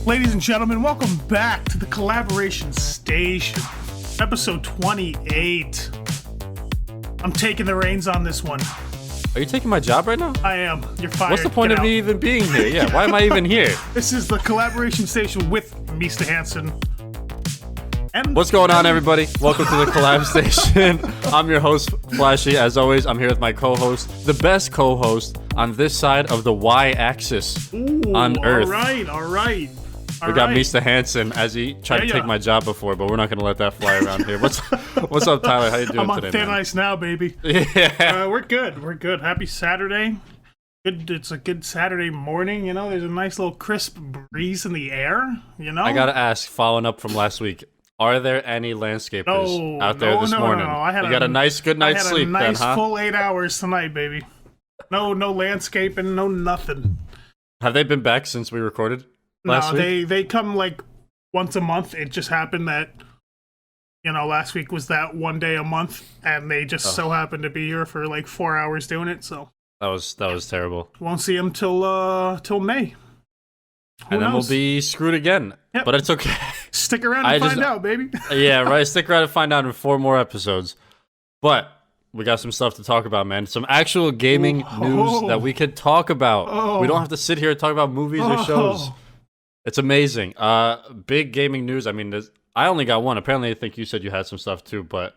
Ladies and gentlemen, welcome back to the Collaboration Station, episode 28. I'm taking the reins on this one. Are you taking my job right now? I am. You're fired. What's the point of me even being here? Yeah, why am I even here? This is the Collaboration Station with MeestaHansen. And what's going on, everybody? Welcome to the Collab Station. I'm your host, Flashy. As always, I'm here with my co-host, the best co-host on this side of the Y-axis on Earth. All right. We got MeestaHansen, as he tried to take my job before, but we're not going to let that fly around here. What's up, Tyler? How you doing today, I'm on thin ice now, baby. Yeah. We're good. Happy Saturday. Good. It's a good Saturday morning, you know. There's a nice little crisp breeze in the air, you know. I got to ask, following up from last week, are there any landscapers out there this morning? No. You got a good night's sleep then, huh? I had a nice full 8 hours tonight, baby. No landscaping, no nothing. Have they been back since we recorded last week? They come like once a month. It just happened that, you know, last week was that one day a month, and they just so happened to be here for like 4 hours doing it. So that was terrible. Won't see them till May. Who knows? Then we'll be screwed again. Yep. But it's okay. Stick around and find out, baby. Yeah, right. Stick around and find out in 4 more episodes. But we got some stuff to talk about, man. Some actual gaming news that we could talk about. We don't have to sit here and talk about movies or shows. It's amazing. Big gaming news. I mean, I only got one. Apparently, I think you said you had some stuff too. But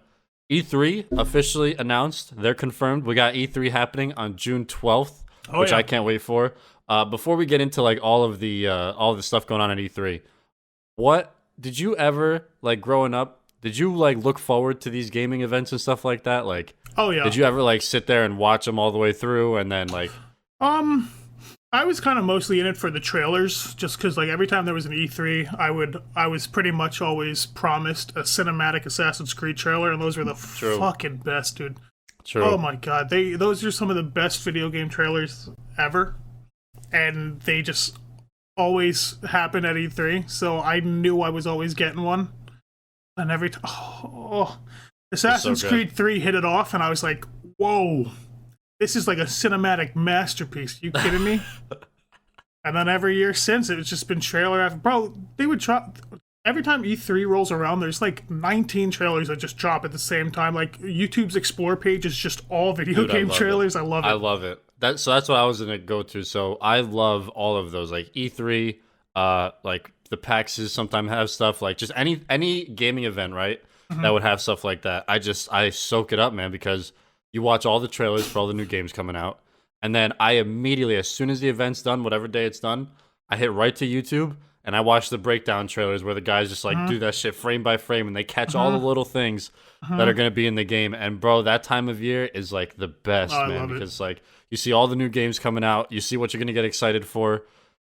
E3 officially announced. They're confirmed. We got E3 happening on June 12th, which I can't wait for. Before we get into like all of the stuff going on at E3, what did you ever, like, growing up? Did you like look forward to these gaming events and stuff like that? Like, did you ever like sit there and watch them all the way through and then like? I was kind of mostly in it for the trailers, just because like every time there was an E3, I was pretty much always promised a cinematic Assassin's Creed trailer, and those were the fucking best, dude. True. Oh my god, those are some of the best video game trailers ever, and they just always happen at E3. So I knew I was always getting one, and every time, Assassin's Creed 3 hit it off, and I was like, whoa. This is like a cinematic masterpiece. You kidding me? And then every year since, it's just been trailer after. Bro, they would drop. Every time E3 rolls around, there's like 19 trailers that just drop at the same time. Like, YouTube's Explore page is just all video game trailers. I love it. I love it. So that's what I was going to go to. So I love all of those. Like E3, like the PAXs sometimes have stuff. Like just any gaming event, right? Mm-hmm. That would have stuff like that. I soak it up, man, because you watch all the trailers for all the new games coming out, and then I immediately, as soon as the event's done, whatever day it's done, I hit right to YouTube, and I watch the breakdown trailers where the guys just like do that shit frame by frame, and they catch all the little things that are going to be in the game. And bro, that time of year is like the best, man, because like you see all the new games coming out, you see what you're going to get excited for,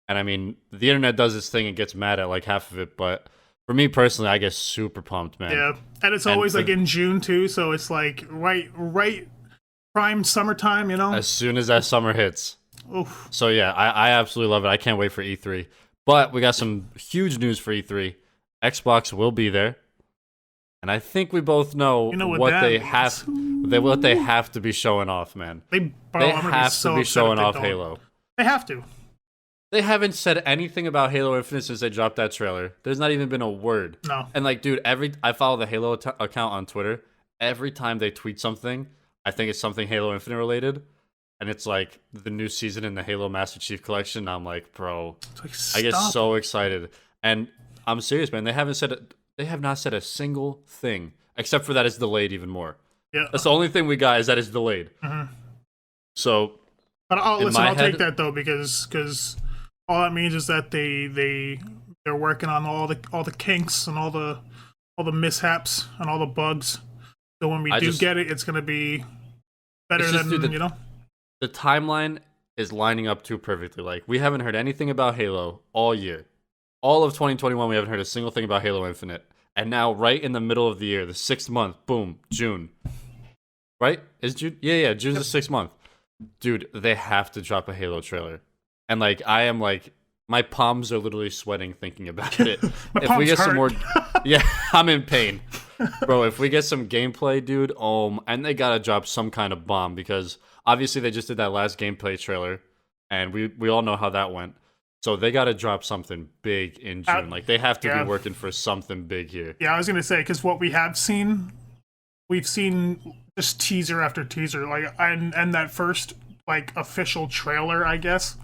and I mean, the internet does its thing and gets mad at like half of it, but for me personally, I get super pumped, man. Yeah, and it's always like in June too, so it's like right prime summertime, you know? As soon as that summer hits. Oof. So yeah, I absolutely love it. I can't wait for E3. But we got some huge news for E3. Xbox will be there. And I think we both know what they have to be showing off, man. They have to be showing off Halo. They have to. They haven't said anything about Halo Infinite since they dropped that trailer. There's not even been a word. No. And like, dude, I follow the Halo account on Twitter. Every time they tweet something, I think it's something Halo Infinite related, and it's like the new season in the Halo Master Chief Collection. And I'm like, bro, I get so excited. And I'm serious, man. They have not said a single thing except for that it's delayed even more. Yeah, that's the only thing we got is that it's delayed. Mm-hmm. So, but I'll take that though, because all that means is that they're working on all the kinks and all the mishaps and all the bugs. So when we get it, it's going to be better than, you know? The timeline is lining up too perfectly. Like, we haven't heard anything about Halo all year. All of 2021, we haven't heard a single thing about Halo Infinite. And now, right in the middle of the year, the 6th month, boom, June. Right? Is June? Yeah, June's the 6th month. Dude, they have to drop a Halo trailer. And, like, I am, like, my palms are literally sweating thinking about it. If we get some more... Yeah, I'm in pain. Bro, if we get some gameplay, dude, and they gotta drop some kind of bomb, because obviously they just did that last gameplay trailer, and we all know how that went. So they got to drop something big in June. Like they have to be working for something big here. Yeah, I was gonna say, because what we have seen, we've seen just teaser after teaser, like and that first like official trailer, I guess.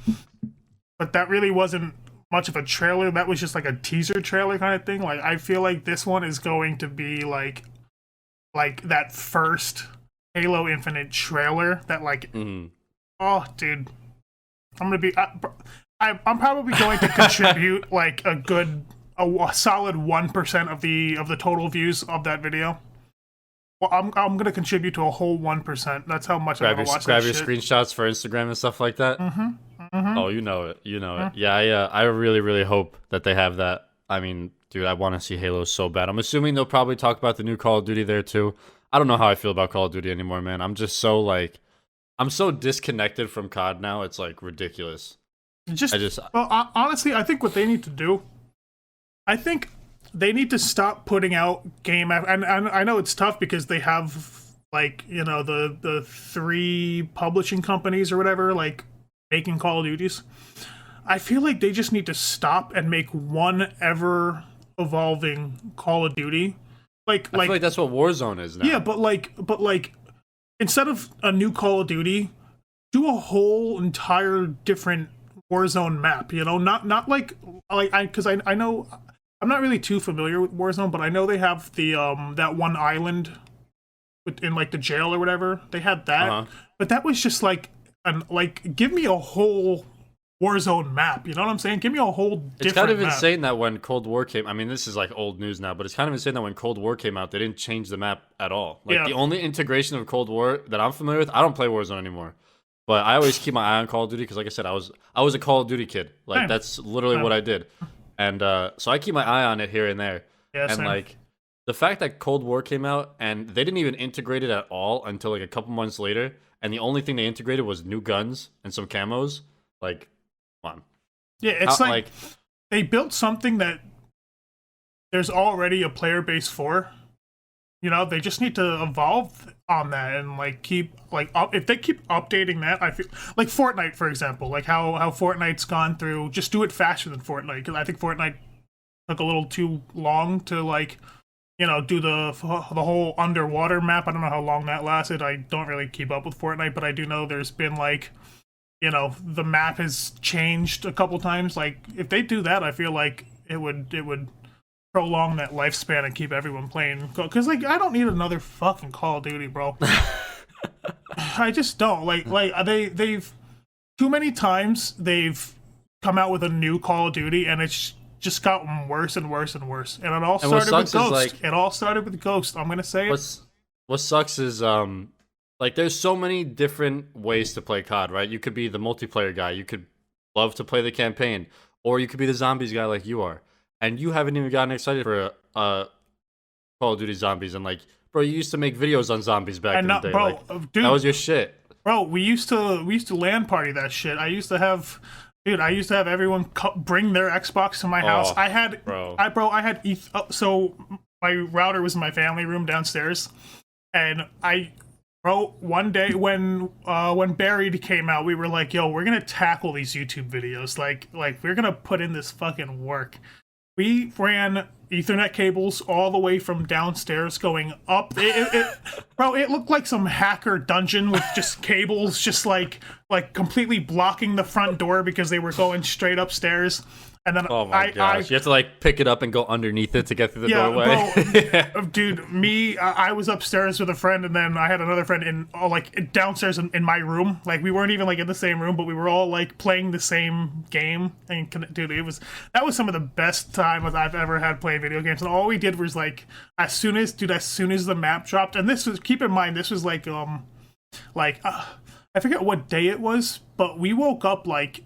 But that really wasn't much of a trailer. That was just like a teaser trailer kind of thing. Like I feel like this one is going to be like that first Halo Infinite trailer. That like, oh, dude, I'm gonna be. I'm probably going to contribute like a solid 1% of the total views of that video. Well, I'm gonna contribute to a whole 1%. That's how much I'm gonna watch that shit. Grab your screenshots for Instagram and stuff like that. Oh, you know it. Yeah, I really hope that they have that. I mean, dude, I want to see Halo so bad. I'm assuming they'll probably talk about the new Call of Duty there too. I don't know how I feel about Call of Duty anymore, man. I'm just so like, I'm so disconnected from COD now. It's like ridiculous. Well, honestly, I think what they need to do, I think they need to stop putting out and I know it's tough because they have like, you know, the 3 publishing companies or whatever, like making Call of Duties. I feel like they just need to stop and make one ever evolving Call of Duty. I feel like that's what Warzone is now. Yeah, but like instead of a new Call of Duty, do a whole entire different Warzone map, you know, not like because I know I'm not really too familiar with Warzone, but I know they have the that one island in like the jail or whatever. They had that, but that was just like give me a whole Warzone map. You know what I'm saying? Give me a whole different It's kind of map. insane that when Cold War came, I mean, this is like old news now, but it's kind of insane that when Cold War came out, they didn't change the map at all. Like the only integration of Cold War that I'm familiar with, I don't play Warzone anymore. But I always keep my eye on Call of Duty because, like I said, I was a Call of Duty kid. Like that's literally what I did, and so I keep my eye on it here and there. Yeah, and like the fact that Cold War came out and they didn't even integrate it at all until like a couple months later, and the only thing they integrated was new guns and some camos. Like, come on. Yeah, it's like they built something that there's already a player base for. You know, they just need to evolve on that and like keep like if they keep updating that, I feel like Fortnite, for example, like how Fortnite's gone through. Just do it faster than Fortnite, because I think Fortnite took a little too long to like, you know, do the whole underwater map. I don't know how long that lasted. I don't really keep up with Fortnite, but I do know there's been like, you know, the map has changed a couple times. Like if they do that, I feel like it would prolong that lifespan and keep everyone playing. Because like I don't need another fucking Call of Duty, bro. I just don't like they've too many times they've come out with a new Call of Duty and it's just gotten worse and worse and worse. And it all started with Ghost. It all started with Ghost. I'm gonna say it. What sucks is like there's so many different ways to play COD, right? You could be the multiplayer guy, you could love to play the campaign, or you could be the zombies guy like you are. And you haven't even gotten excited for Call of Duty Zombies. And like, bro, you used to make videos on zombies back in the day. Bro, like, dude, that was your shit. Bro, we used to LAN party that shit. I used to have everyone bring their Xbox to my house. I had so my router was in my family room downstairs, and one day when Buried came out, we were like, yo, we're gonna tackle these YouTube videos. Like we're gonna put in this fucking work. We ran Ethernet cables all the way from downstairs going up. Bro, it looked like some hacker dungeon with just cables just like completely blocking the front door because they were going straight upstairs. And then oh my gosh, you have to like pick it up and go underneath it to get through the doorway. Bro, dude, I was upstairs with a friend, and then I had another friend in downstairs in my room. Like we weren't even like in the same room, but we were all like playing the same game. And dude, that was some of the best time I've ever had playing video games. And all we did was like as soon as the map dropped, and this was, keep in mind, this was like I forget what day it was, but we woke up like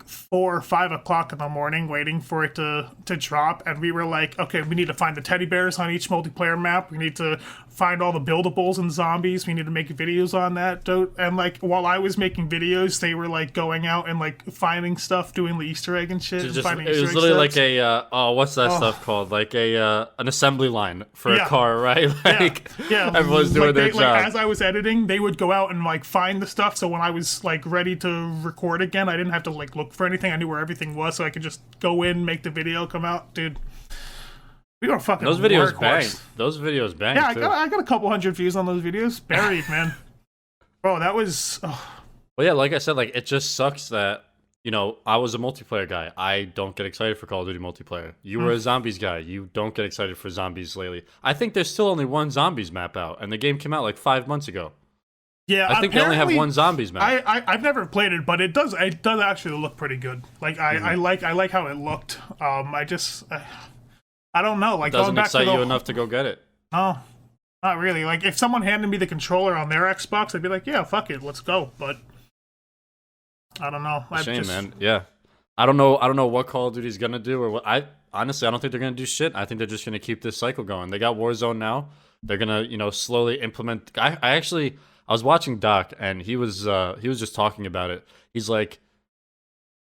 4 or 5 o'clock in the morning waiting for it to drop, and we were like, okay, we need to find the teddy bears on each multiplayer map, we need to find all the buildables and zombies. We need to make videos on that. And like while I was making videos, they were like going out and like finding stuff, doing the Easter egg and shit. And finding it was literally like a what's that stuff called? Like an assembly line for a car, right? Like everyone's doing their job. Like as I was editing, they would go out and like find the stuff. So when I was like ready to record again, I didn't have to like look for anything. I knew where everything was, so I could just go in, make the video, come out, dude. We are fucking those videos workhorse. bang. Those videos bang. Yeah, I got a couple hundred views on those videos. Buried, man. Bro, that was. Oh. Well, yeah, like I said, like it just sucks that I was a multiplayer guy. I don't get excited for Call of Duty multiplayer. You were a zombies guy. You don't get excited for zombies lately. I think there's still only one zombies map out, and the game came out like 5 months ago. Yeah, I think they only have one zombies map. I've never played it, but it does actually look pretty good. Like I like how it looked. I don't know. Like, it doesn't excite you enough to go get it. No, not really. Like, if someone handed me the controller on their Xbox, I'd be like, yeah, fuck it, let's go. But I don't know. Shame, man. Yeah, I don't know what Call of Duty's gonna do or what. Honestly, I don't think they're gonna do shit. I think they're just gonna keep this cycle going. They got Warzone now. They're gonna slowly implement. I was watching Doc and he was just talking about it. He's like,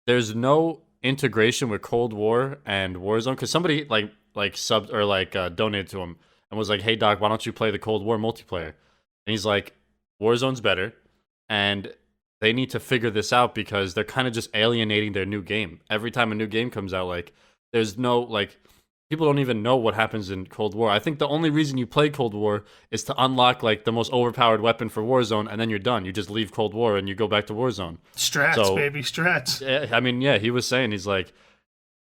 there's no integration with Cold War and Warzone because somebody like subbed or donated to him and was like, hey Doc, why don't you play the Cold War multiplayer? And he's like, Warzone's better and they need to figure this out because they're kind of just alienating their new game. Every time a new game comes out, like there's no people don't even know what happens in Cold War. I think the only reason you play Cold War is to unlock like the most overpowered weapon for Warzone, and then you're done. You just leave Cold War and you go back to Warzone. Strats, baby, strats. I mean, yeah, he was saying he's like,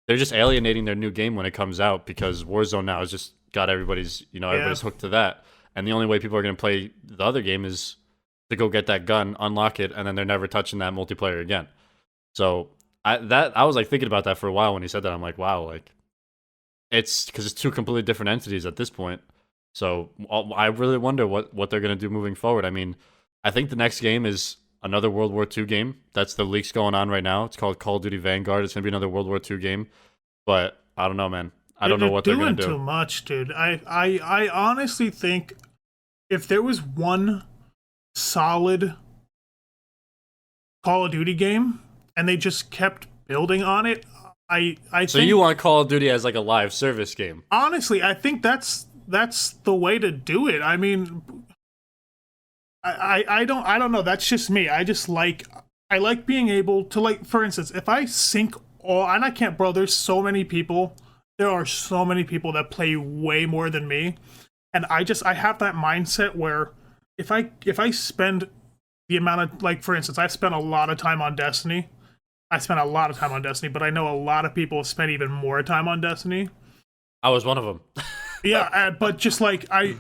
they're just alienating their new game when it comes out because Warzone now has just got everybody's hooked to that, and the only way people are going to play the other game is to go get that gun, unlock it, and then they're never touching that multiplayer again. So I was like thinking about that for a while when he said that. I'm like, wow, like. It's because it's two completely different entities at this point. So I really wonder what they're going to do moving forward. I mean, I think the next game is another World War II game. That's the leaks going on right now. It's called Call of Duty Vanguard. It's going to be another World War II game. But I don't know, man. I don't know what they're going to do. Too much, dude. I honestly think if there was one solid Call of Duty game and they just kept building on it, I so think, you want Call of Duty as like a live service game? Honestly, I think that's the way to do it. I mean, I don't know. That's just me. I like being able to, like, for instance, if I sync all, and I can't, bro. There's so many people. There are so many people that play way more than me, and I have that mindset where if I spend the amount of, like, for instance, I spent a lot of time on Destiny. I spent a lot of time on Destiny, but I know a lot of people spend even more time on Destiny. I was one of them. Yeah, but just like I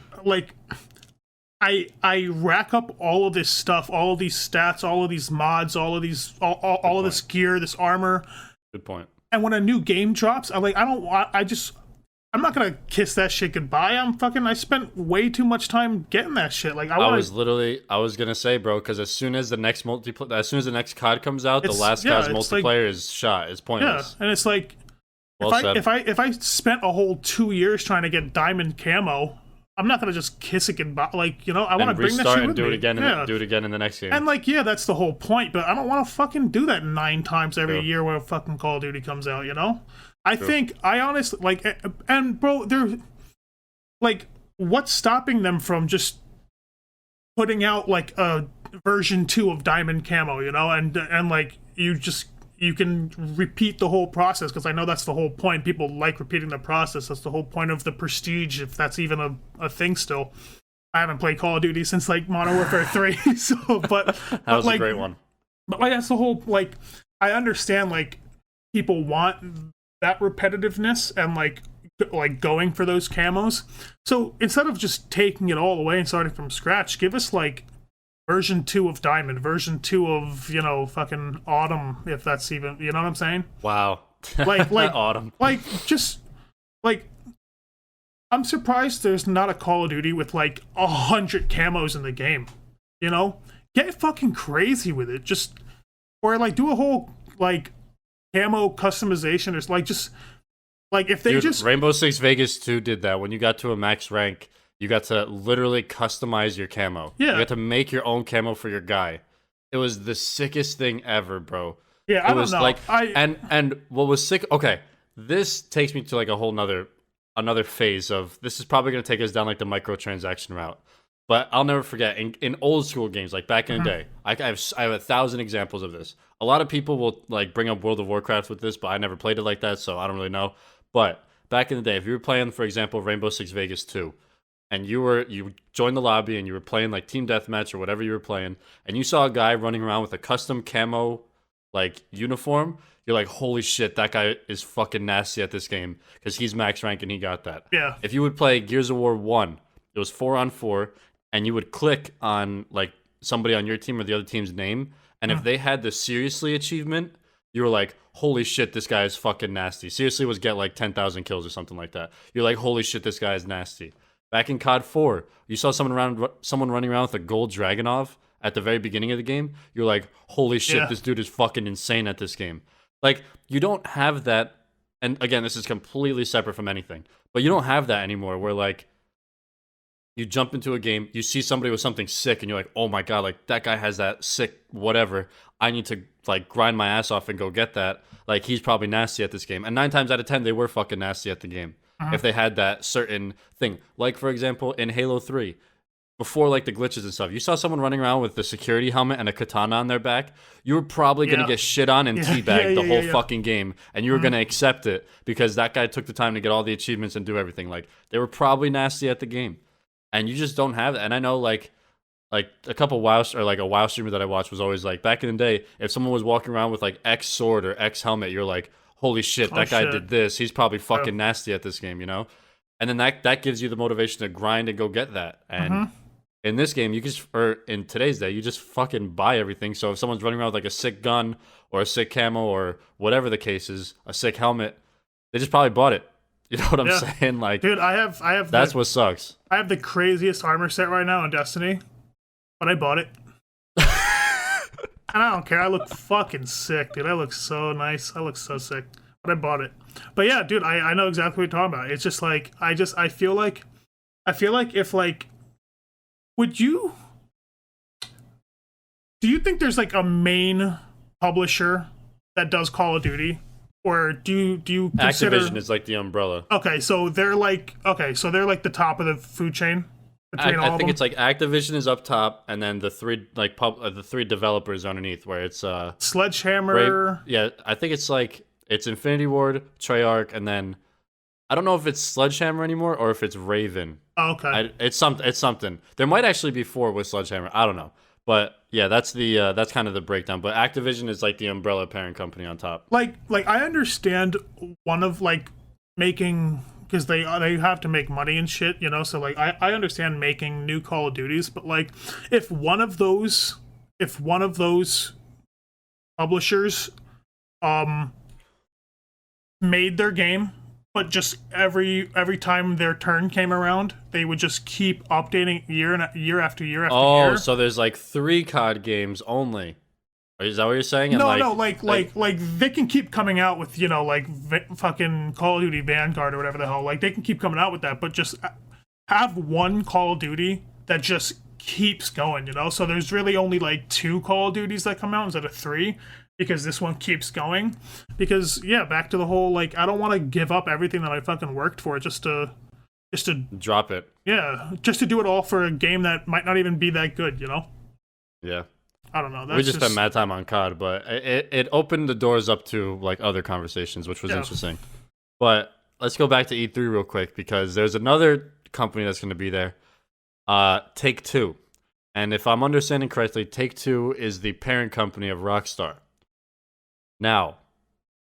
rack up all of this stuff, all of these stats, all of these mods, all of this gear, this armor. Good point. And when a new game drops, I'm not gonna kiss that shit goodbye. I spent way too much time getting that shit. Like I was gonna say, bro, because as soon as the next COD comes out, the last COD's multiplayer is shot. It's pointless. Yeah, and it's like, if I spent a whole 2 years trying to get diamond camo, I'm not gonna just kiss it goodbye. Like, I want to bring that shit with me. Do it again. Do it again in the next game. And like, yeah, that's the whole point. But I don't want to fucking do that 9 times every year when a fucking Call of Duty comes out. I honestly, like, and bro, they're like, what's stopping them from just putting out like a version 2 of Diamond Camo, and like you can repeat the whole process, because I know that's the whole point. People like repeating the process. That's the whole point of the Prestige, if that's even a thing still. I haven't played Call of Duty since like Modern Warfare 3, so but that was a great one. But like, that's the whole, like, I understand, like, people want that repetitiveness and like going for those camos. So instead of just taking it all away and starting from scratch, give us like version 2 of Diamond, version 2 of, fucking Autumn, if that's even, you know what I'm saying? Wow. Like Autumn. Like, just like, I'm surprised there's not a Call of Duty with like 100 camos in the game. Get fucking crazy with it. Just, or like do a whole like camo customization, or like just like if they just Rainbow Six Vegas 2 did that. When you got to a max rank, You got to literally customize your camo. Yeah. You got to make your own camo for your guy. It was the sickest thing ever, bro. Yeah, I It was don't know. like, and what was sick? Okay, this takes me to like a whole another phase of this is probably gonna take us down like the microtransaction route. But I'll never forget in old school games, like back in the day, I have 1,000 examples of this. A lot of people will like bring up World of Warcraft with this, but I never played it like that, so I don't really know. But back in the day, if you were playing, for example, Rainbow Six Vegas 2, and you joined the lobby and you were playing like team deathmatch or whatever you were playing, and you saw a guy running around with a custom camo like uniform, you're like, holy shit, that guy is fucking nasty at this game because he's max rank and he got that. Yeah. If you would play Gears of War 1, it was 4-on-4, and you would click on like somebody on your team or the other team's name, and if they had the seriously achievement, you were like, holy shit, this guy is fucking nasty. Seriously was get like 10,000 kills or something like that. You're like, holy shit, this guy is nasty. Back in COD 4, you saw someone running around with a gold Dragonov at the very beginning of the game. You're like, holy shit, this dude is fucking insane at this game. Like, you don't have that, and again, this is completely separate from anything, but you don't have that anymore where like, you jump into a game, you see somebody with something sick, and you're like, oh my god, like, that guy has that sick whatever. I need to, like, grind my ass off and go get that. Like, he's probably nasty at this game. And 9 times out of 10, they were fucking nasty at the game. If they had that certain thing. Like, for example, in Halo 3, before, like, the glitches and stuff, you saw someone running around with the security helmet and a katana on their back, you were probably going to get shit on and teabagged the whole fucking game. And you were going to accept it because that guy took the time to get all the achievements and do everything. Like, they were probably nasty at the game. And you just don't have that. And I know, like a couple WoW or like a WoW streamer that I watched was always like, back in the day, if someone was walking around with like X sword or X helmet, you're like, holy shit, that guy did this. He's probably fucking nasty at this game, you know? And then that gives you the motivation to grind and go get that. And in this game, or in today's day, you just fucking buy everything. So if someone's running around with like a sick gun or a sick camo or whatever the case is, a sick helmet, they just probably bought it. You know what I'm saying? Like, dude, I have. That's what sucks. I have the craziest armor set right now in Destiny, but I bought it, and I don't care. I look fucking sick, dude. I look so nice. I look so sick, but I bought it. But yeah, dude, I know exactly what you're talking about. It's just like I feel like if like, would you? Do you think there's like a main publisher that does Call of Duty? Or do you consider Activision is like the umbrella? Okay, so they're like the top of the food chain between all of them. I think it's like Activision is up top, and then the three the 3 developers underneath, where it's Sledgehammer. Yeah, I think it's like it's Infinity Ward, Treyarch, and then I don't know if it's Sledgehammer anymore or if it's Raven. Oh, okay, it's something. There might actually be 4 with Sledgehammer. I don't know. But yeah, that's kind of the breakdown. But Activision is like the umbrella parent company on top. Like I understand one of like making, because they have to make money and shit, you know. So like I understand making new Call of Duties, but like if one of those publishers made their game, but just every time their turn came around, they would just keep updating year after year after year. Oh, so there's like 3 COD games only. Is that what you're saying? No, like they can keep coming out with, you know, like fucking Call of Duty Vanguard or whatever the hell. Like they can keep coming out with that, but just have one Call of Duty that just keeps going, you know? So there's really only like 2 Call of Duties that come out instead of 3. Because this one keeps going. Because yeah, back to the whole like I don't want to give up everything that I fucking worked for just to drop it. Yeah, just to do it all for a game that might not even be that good, you know? Yeah. I don't know. We just spent mad time on COD, but it opened the doors up to like other conversations, which was interesting. But let's go back to E3 real quick because there's another company that's going to be there. Take-Two. And if I'm understanding correctly, Take-Two is the parent company of Rockstar. Now,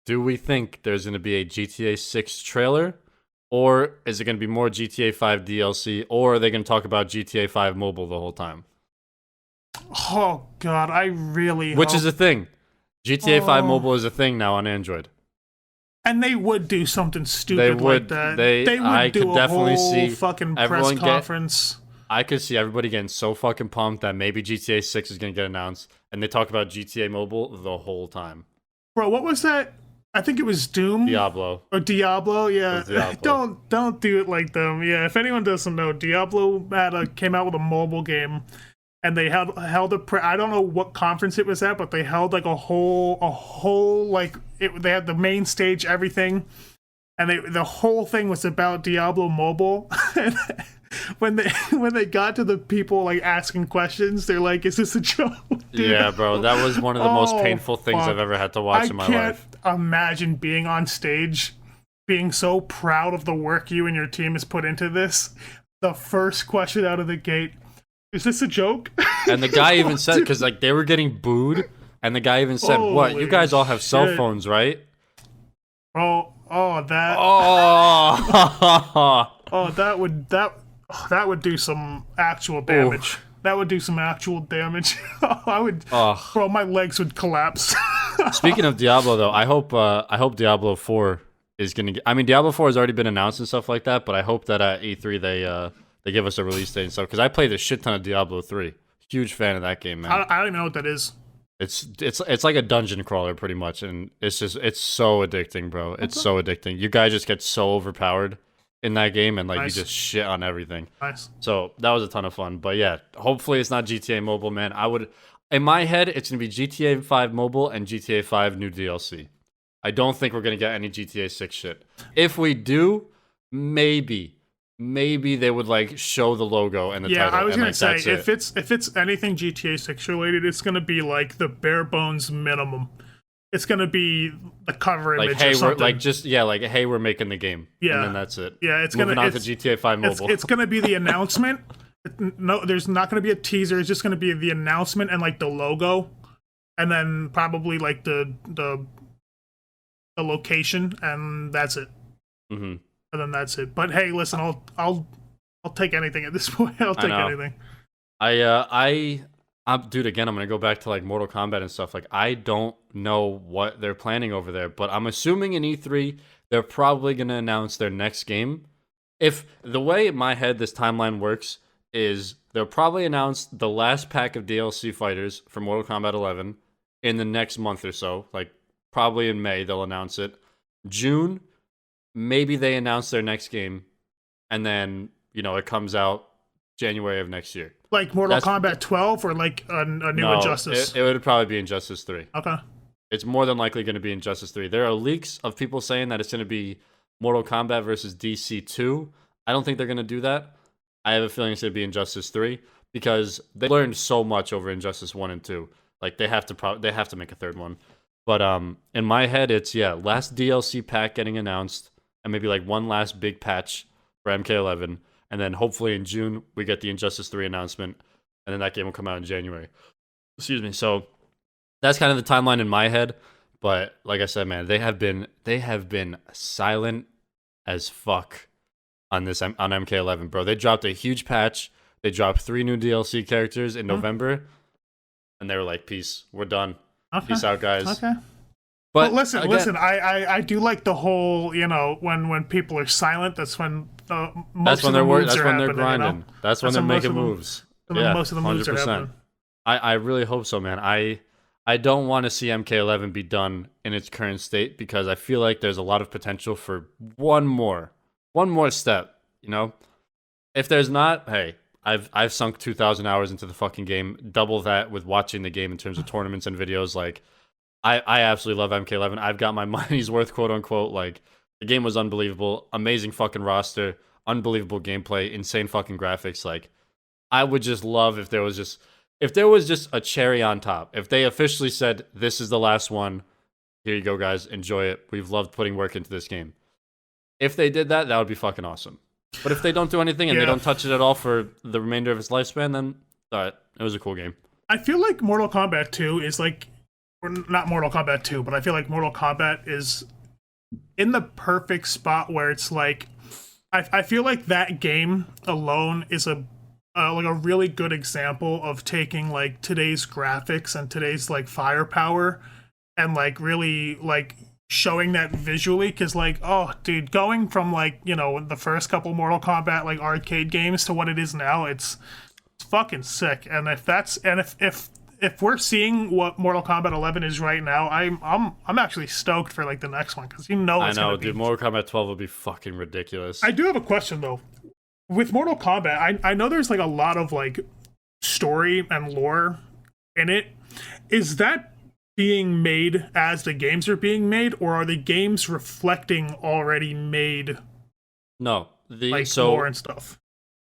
do we think there's going to be a GTA 6 trailer? Or is it going to be more GTA 5 DLC? Or are they going to talk about GTA 5 mobile the whole time? Oh, God, I really Which is a thing. GTA 5 mobile is a thing now on Android. And they would do something stupid like that. They would I do could a definitely whole see fucking press conference. I could see everybody getting so fucking pumped that maybe GTA 6 is going to get announced. And they talk about GTA mobile the whole time. Bro, what was that? I think it was Doom Diablo. or Diablo. It Yeah, was Diablo. don't do it like them. Yeah, if anyone doesn't know, Diablo came out with a mobile game, and they held a I don't know what conference it was at, but they held like a whole like they had the main stage, everything, and the whole thing was about Diablo Mobile. And when they got to the people like asking questions, they're like, "Is this a joke?" Dude? Yeah, bro, that was one of the most painful things fuck. I've ever had to watch in my life. I can't imagine being on stage, being so proud of the work you and your team has put into this. The first question out of the gate, is this a joke? And the guy even said, because like they were getting booed, and the guy even said, "What? You guys all have cell phones, right?" Oh, that. Oh, Oh, that would do some actual damage. Oof. That would do some actual damage. I would, Ugh. bro, my legs would collapse. Speaking of Diablo, though, I hope Diablo 4 is gonna get. I mean, Diablo 4 has already been announced and stuff like that, but I hope that at E3 they give us a release date and stuff, because I played a shit ton of Diablo 3. Huge fan of that game, man. I don't even know what that is. It's like a dungeon crawler pretty much, and it's so addicting, bro. It's so addicting. You guys just get so overpowered in that game, and like Nice. you just shit on everything. Nice. So that was a ton of fun. But yeah, hopefully it's not GTA Mobile, man. In my head, it's gonna be GTA 5 Mobile and GTA 5 new DLC. I don't think we're gonna get any GTA 6 shit. If we do, maybe they would like show the logo and the title. Yeah, I was and, gonna like, say that's if it's anything GTA 6 related, it's gonna be like the bare bones minimum. It's gonna be the cover like, image hey, or something. we're like just like, hey, we're making the game. Yeah. And then that's it. Yeah, it's Moving gonna on to GTA 5 Mobile. It's gonna be the announcement. No, there's not gonna be a teaser. It's just gonna be the announcement and like the logo, and then probably like the location, and that's it. Mm-hmm. And then that's it. But hey, listen, I'll take anything at this point. I'll take anything. Dude, again, I'm gonna go back to like Mortal Kombat and stuff. Like, I don't know what they're planning over there, but I'm assuming in E3 they're probably gonna announce their next game. If the way in my head this timeline works is they'll probably announce the last pack of DLC fighters for Mortal Kombat 11 in the next month or so. Like, probably in May they'll announce it. June, maybe they announce their next game, and then it comes out January of next year. Like Mortal Kombat 12 or like a new Injustice? It would probably be Injustice 3. Okay. It's more than likely going to be Injustice 3. There are leaks of people saying that it's going to be Mortal Kombat versus DC 2. I don't think they're going to do that. I have a feeling it's going to be Injustice 3 because they learned so much over Injustice 1 and 2. Like, they have to make a third one. But in my head, it's, last DLC pack getting announced, and maybe like one last big patch for MK11. And then hopefully in June, we get the Injustice 3 announcement, and then that game will come out in January. Excuse me. So that's kind of the timeline in my head. But like I said, man, they have been silent as fuck on MK11, bro. They dropped a huge patch. They dropped 3 new DLC characters in November, and they were like, "Peace, we're done. Okay. Peace out, guys." Okay. But listen. I do like the whole, when people are silent, that's when most of the moves are happening. They're grinding. That's when they're making moves. Yeah, most of the moves 100%. Are happening. I really hope so, man. I don't want to see MK11 be done in its current state because I feel like there's a lot of potential for one more step. If there's not, hey, I've sunk 2,000 hours into the fucking game. Double that with watching the game in terms of tournaments and videos. Like, I absolutely love MK11. I've got my money's worth, quote unquote. Like, the game was unbelievable. Amazing fucking roster. Unbelievable gameplay. Insane fucking graphics. Like, I would just love if there was just a cherry on top. If they officially said, this is the last one. Here you go, guys. Enjoy it. We've loved putting work into this game. If they did that, that would be fucking awesome. But if they don't do anything and they don't touch it at all for the remainder of its lifespan, then, alright, it was a cool game. I feel like Mortal Kombat 2 is like, or not Mortal Kombat 2, but I feel like Mortal Kombat is in the perfect spot where it's like, I feel like that game alone is like a really good example of taking like today's graphics and today's like firepower and like really like showing that visually, because like, oh dude, going from like, the first couple Mortal Kombat like arcade games to what it is now, it's fucking sick. And if if we're seeing what Mortal Kombat 11 is right now, I'm actually stoked for like the next one because I it's know, gonna be. dude. Mortal Kombat 12 will be fucking ridiculous. I do have a question though. With Mortal Kombat, I know there's like a lot of like story and lore in it. Is that being made as the games are being made, or are the games reflecting already made No, like lore and stuff?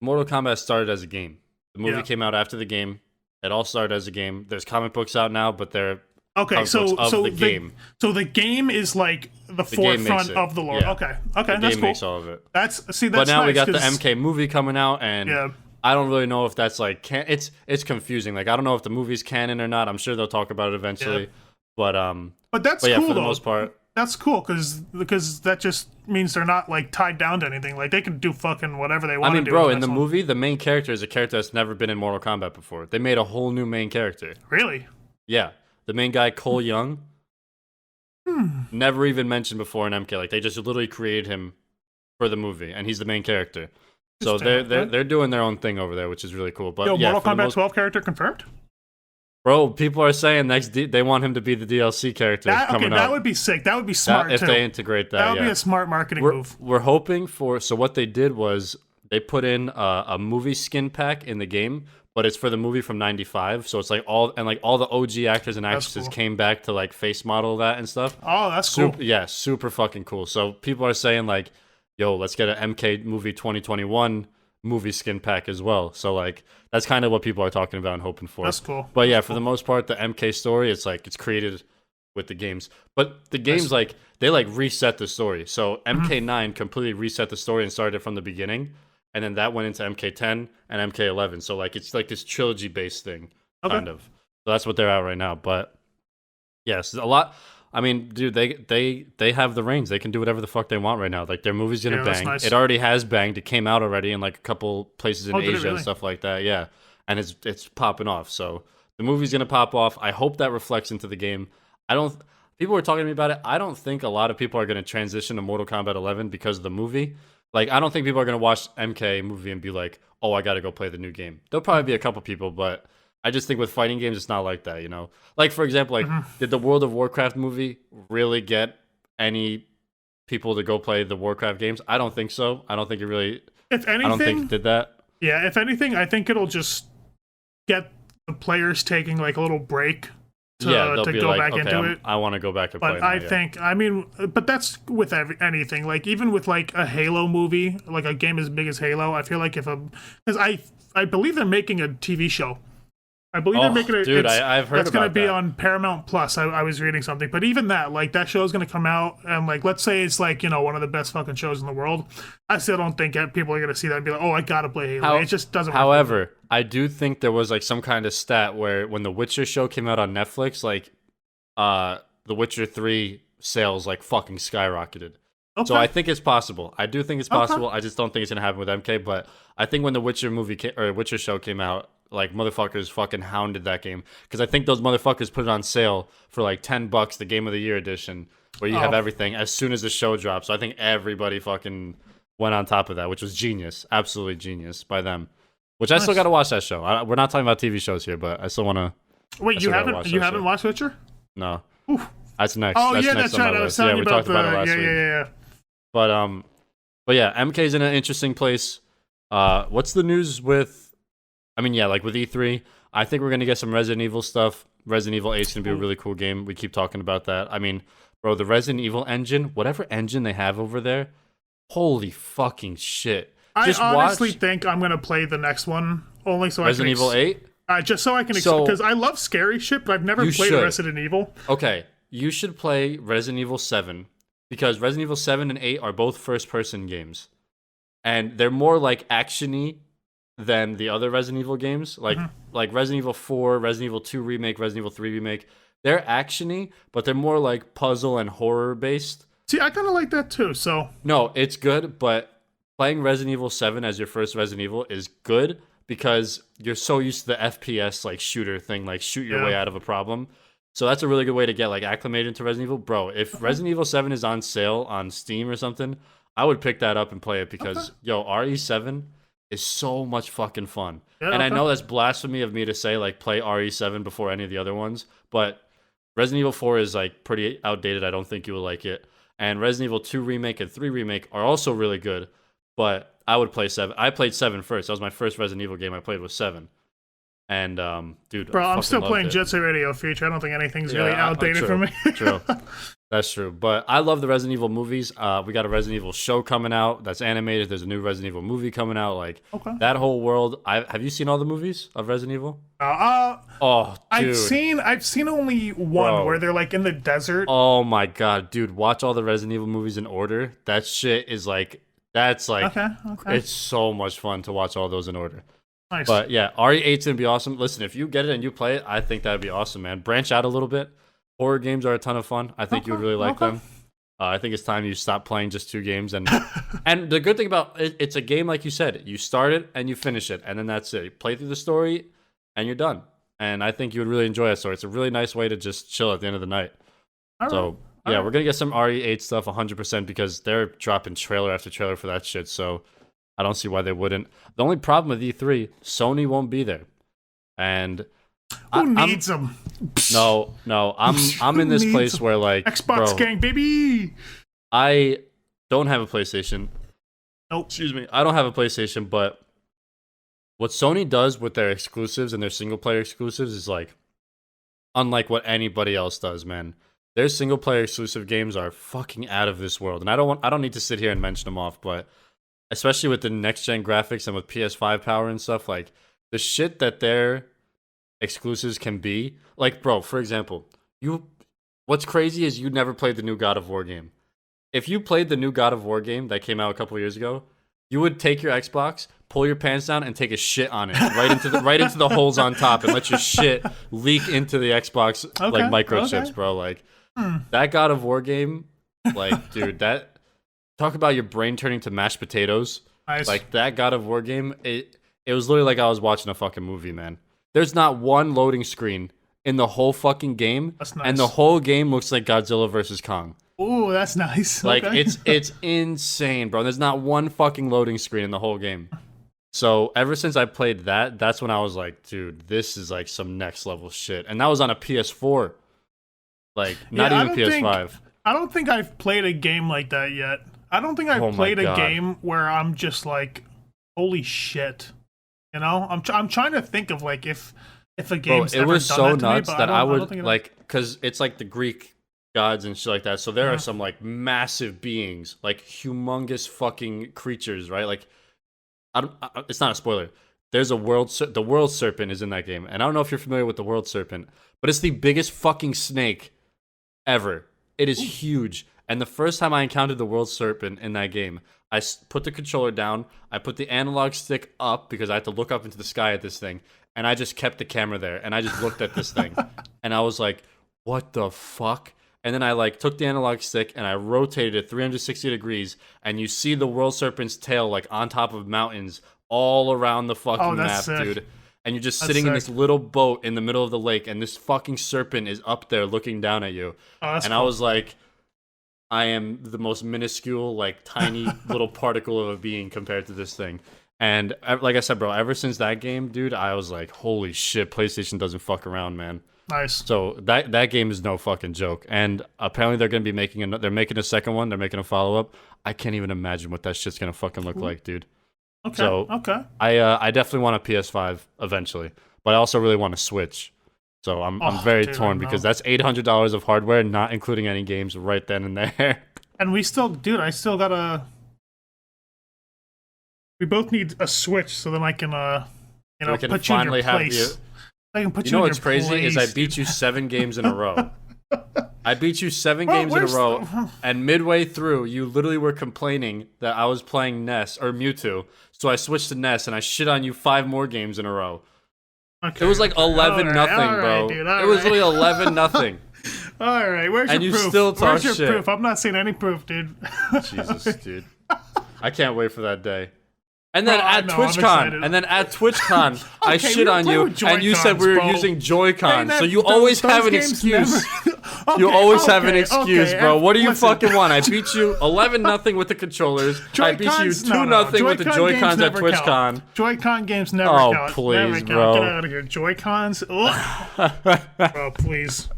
Mortal Kombat started as a game. The movie Yeah. came out after the game. It all started as a game. There's comic books out now, but they're Okay, comic books of the game. So the game is like the game makes forefront it. of the lore. Yeah. Okay, The that's game cool. makes all of it. That's But now nice, we got the 'cause- MK movie coming out, and Yeah. I don't really know if that's like it's confusing. Like I don't know if the movie's canon or not. I'm sure they'll talk about it eventually. Yeah. But that's yeah, cool for the though. most part. That's cool because that just means they're not like tied down to anything. Like they can do fucking whatever they want. I mean, to do bro, with in the this one. movie, the main character is a character that's never been in Mortal Kombat before. They made a whole new main character. Really? Yeah, the main guy Cole Young, never even mentioned before in MK. Like they just literally created him for the movie, and he's the main character. So Interesting. they're doing their own thing over there, which is really cool. But Yo, yeah, Mortal for the Kombat most- 12 character confirmed? bro, people are saying they want him to be the DLC character coming up. That would be sick. That would be smart if too. they integrate that. That would yeah. be a smart marketing we're, move. we're hoping for. So what they did was they put in a movie skin pack in the game, but it's for the movie from '95. So it's like all the OG actors and actresses cool. came back to like face model that and stuff. Oh, that's cool. Yeah, super fucking cool. So people are saying like, yo, let's get an MK movie 2021 movie skin pack as well. So like that's kind of what people are talking about and hoping for. That's cool. But yeah, for the most part, the MK story, it's like it's created with the games. But the games like they like reset the story. So MK9 completely reset the story and started from the beginning, and then that went into MK10 and MK11. So like it's like this trilogy based thing, kind of. So that's what they're at right now. But yes, a lot. I mean, dude, they have the reins. They can do whatever the fuck they want right now. Like their movie's gonna that's bang. nice. It already has banged. It came out already in like a couple places in Oh, did it Asia and really? stuff like that. Yeah, and it's popping off. So the movie's gonna pop off. I hope that reflects into the game. People were talking to me about it. I don't think a lot of people are gonna transition to Mortal Kombat 11 because of the movie. Like, I don't think people are gonna watch MK movie and be like, "Oh, I gotta go play the new game." There'll probably be a couple people, but I just think with fighting games, it's not like that, you know? Like, for example, like, did the World of Warcraft movie really get any people to go play the Warcraft games? I don't think so. I don't think it really... If I don't think anything, it did that. yeah, if anything, I think it'll just get the players taking like a little break to They'll be go like, back okay, into it. I want to go back and play But now, I yeah. think, I mean, but that's with anything. Like even with like a Halo movie, like a game as big as Halo, I feel like because I believe they're making a TV show. I believe they're making it. Dude, I've heard that's going to about be that. on Paramount Plus. I was reading something, but even that, like that show is going to come out, and like let's say it's like one of the best fucking shows in the world. I still don't think people are going to see that and be like, oh, I got to play Halo. It just doesn't. However, I do think there was like some kind of stat where when the Witcher show came out on Netflix, like the Witcher 3 sales like fucking skyrocketed. Okay. So I think it's possible. I do think it's possible. I just don't think it's gonna happen with MK. But I think when the Witcher Witcher show came out, like motherfuckers fucking hounded that game because I think those motherfuckers put it on sale for like $10, the Game of the Year edition, where you have everything as soon as the show drops. So I think everybody fucking went on top of that, which was genius, absolutely genius by them. Which I still got to watch that show. We're not talking about TV shows here, but I still want to. Wait, you haven't watched Witcher? No, Oof. that's next. Oh that's yeah, next that's on right. my I was list. telling Yeah, you we about talked about it last week. Yeah. But yeah, MK's in an interesting place. What's the news with? I mean, yeah, like with E3, I think we're gonna get some Resident Evil stuff. Resident Evil 8 is gonna be a really cool game. We keep talking about that. I mean, bro, the Resident Evil engine, whatever engine they have over there, holy fucking shit! I Just honestly watch think I'm gonna play the next one only so Resident I Evil can 8. just so I can So- because I love scary shit, but I've never You played should. Resident Evil. Okay, you should play Resident Evil 7 because Resident Evil 7 and 8 are both first-person games, and they're more like actiony than the other Resident Evil games. Like Resident Evil 4, Resident Evil 2 remake, Resident Evil 3 remake. They're actiony, but they're more like puzzle and horror based. See, I kind of like that too. So No, it's good, but playing Resident Evil 7 as your first Resident Evil is good because you're so used to the FPS like shooter thing, like shoot your way out of a problem. So that's a really good way to get like acclimated into Resident Evil. Bro, if Resident Evil 7 is on sale on Steam or something, I would pick that up and play it because yo, RE7 is so much fucking fun. Yeah, And I okay. know that's blasphemy of me to say like play RE7 before any of the other ones, but Resident Evil 4 is like pretty outdated. I don't think you will like it. And Resident Evil 2 remake and 3 remake are also really good, but I would play 7. I played 7 first. That was my first Resident Evil game I played was 7. And dude, Bro, I I'm still fucking loved playing it. Jet Set Radio Future. I don't think anything's really Yeah, outdated true, for me. True. That's true. But I love the Resident Evil movies. We got a Resident Evil show coming out that's animated. There's a new Resident Evil movie coming out. Like Okay. that whole world. Have you seen all the movies of Resident Evil? Oh, dude. I've seen only one Bro. where they're like in the desert. Oh my god, dude! Watch all the Resident Evil movies in order. That shit is like that's like Okay. it's so much fun to watch all those in order. Nice. But yeah, RE8's gonna be awesome. Listen, if you get it and you play it, I think that'd be awesome, man. Branch out a little bit. Horror games are a ton of fun. I think you would really like them. I think it's time you stop playing just 2 games. And and the good thing about it, it's a game like you said. You start it and you finish it, and then that's it. You play through the story, and you're done. And I think you would really enjoy that story. It's a really nice way to just chill at the end of the night. All So right. yeah, we're gonna get some RE8 stuff 100% because they're dropping trailer after trailer for that shit. So I don't see why they wouldn't. The only problem with E3, Sony won't be there, and Who needs them? no, I'm in this needs place where like Xbox bro, gang, baby. I don't have a PlayStation. Nope. Excuse me, I don't have a PlayStation, but what Sony does with their exclusives and their single player exclusives is like unlike what anybody else does, man. Their single player exclusive games are fucking out of this world, and I don't need to sit here and mention them off, but especially with the next gen graphics and with PS5 power and stuff, like the shit that their exclusives can be. Like, bro, for example, what's crazy is you never played the new God of War game. If you played the new God of War game that came out a couple years ago, you would take your Xbox, pull your pants down, and take a shit on it right into the holes on top, and let your shit leak into the Xbox like microchips, bro. Like that God of War game, like dude, that talk about your brain turning to mashed potatoes. Nice. Like that God of War game, it was literally like I was watching a fucking movie, man. There's not one loading screen in the whole fucking game, That's nice. and the whole game looks like Godzilla versus Kong. Ooh, that's nice. Like Okay. it's insane, bro. There's not one fucking loading screen in the whole game. So ever since I played that, that's when I was like, dude, this is like some next level shit. And that was on a PS4. Like not Yeah, even PS5. I don't think I've played a game like that yet. I don't think I've Oh my played a God. game where I'm just like, holy shit. You know, I'm trying to think of like if a Bro, game's it ever was done so that to me, nuts but that I I don't would think it- like, because it's like the Greek gods and shit like that. So there are some like massive beings, like humongous fucking creatures, right? Like, it's not a spoiler. There's the world serpent is in that game, and I don't know if you're familiar with the world serpent, but it's the biggest fucking snake ever. It is huge. And the first time I encountered the world serpent in that game, I put the controller down, I put the analog stick up because I had to look up into the sky at this thing, and I just kept the camera there, and I just looked at this thing, and I was like, what the fuck? And then I like took the analog stick and I rotated it 360 degrees, and you see the world serpent's tail like on top of mountains all around the fucking map, that's sick. dude. And you're just That's sitting in sick. this little boat in the middle of the lake, and this fucking serpent is up there looking down at you. Oh, that's And cool. I was like, I am the most minuscule, like tiny little particle of a being compared to this thing. And like I said, bro, ever since that game, dude, I was like, holy shit, PlayStation doesn't fuck around, man. Nice. So that game is no fucking joke. And apparently they're gonna be they're making a second one. They're making a follow up. I can't even imagine what that shit's gonna fucking look like, dude. Okay. So okay. I definitely want a PS5 eventually, but I also really want a Switch. So I'm very dude, torn I because know. that's $800 of hardware, not including any games right then and there. And we still, dude, I still gotta. We both need a Switch, so then I can, you know, We can put you in finally your have place. I can put You you know in what's your crazy is I place, beat you 7 games in a row. I beat you 7 Well, games in a where's row, the- and midway through, you literally were complaining that I was playing Ness or Mewtwo, so I switched to Ness and I shit on you 5 more games in a row. Okay. It was like 11 nothing, all bro. right, dude, It all was right. literally 11 nothing. All right, where's And your you proof? still talk Where's your shit. proof? I'm not seeing any proof, dude. Jesus, dude. I can't wait for that day. And then Bro, I at know, I'm TwitchCon, excited. I Okay, shit we don't on play you, with and you said we were Joy-Cons, bro. using Joy-Cons, Hey, so you those- always those have an games excuse. never- You always have an okay, excuse, okay. bro. What do you Listen. fucking want? I beat you 11-0 with the controllers. I beat you 2-0 with the Joy-Cons at TwitchCon. Joy-Con games never count. Please, never count. bro. Get out of here. Joy-Cons? Ugh. Bro, please.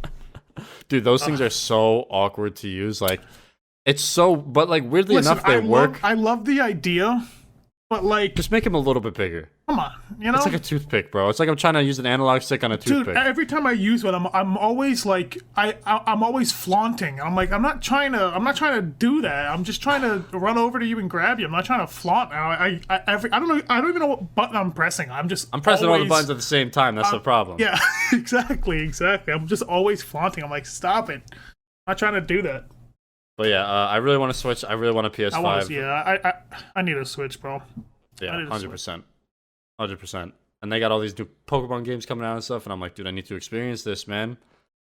Dude, those things are so awkward to use. Like, it's so... But, like, weirdly enough, they work. I love the idea, but, like... Just make them a little bit bigger. Come on, you know? It's like a toothpick, bro. It's like I'm trying to use an analog stick on a toothpick. Dude, every time I use one, I'm always like I'm always flaunting. I'm like I'm not trying to do that. I'm just trying to run over to you and grab you. I'm not trying to flaunt. I don't even know what button I'm pressing. I'm pressing all the always, buttons at the same time. That's the problem. Yeah, exactly. I'm just always flaunting. I'm like, stop it. I'm not trying to do that. But yeah, I really want to switch. I really want a PS5. I need a Switch, bro. Yeah, 100%. 100%. And they got all these new Pokemon games coming out and stuff, and I'm like, dude, I need to experience this, man.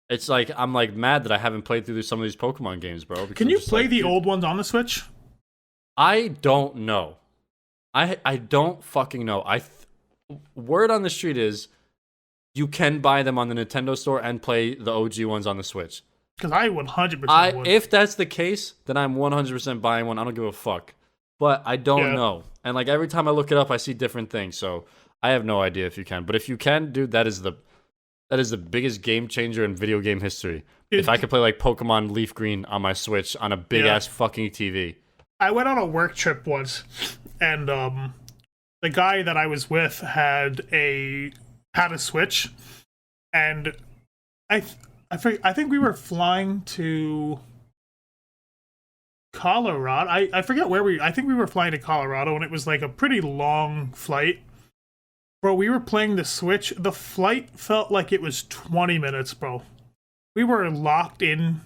It's like, I'm like mad that I haven't played through some of these Pokemon games, bro. Can you play the old ones on the Switch? I don't know. I don't fucking know. Word on the street is you can buy them on the Nintendo store and play the OG ones on the Switch. Because I 100% would. If that's the case, then I'm 100% buying one. I don't give a fuck. But I don't know. And like every time I look it up, I see different things. So I have no idea if you can. But if you can, dude, that is the biggest game changer in video game history. If I could play like Pokemon Leaf Green on my Switch on a big ass fucking TV. I went on a work trip once, and the guy that I was with had a Switch, and I think we were flying to Colorado. I forget where I think we were flying to Colorado, and it was like a pretty long flight. Bro, we were playing the Switch. The flight felt like it was 20 minutes, bro. We were locked in.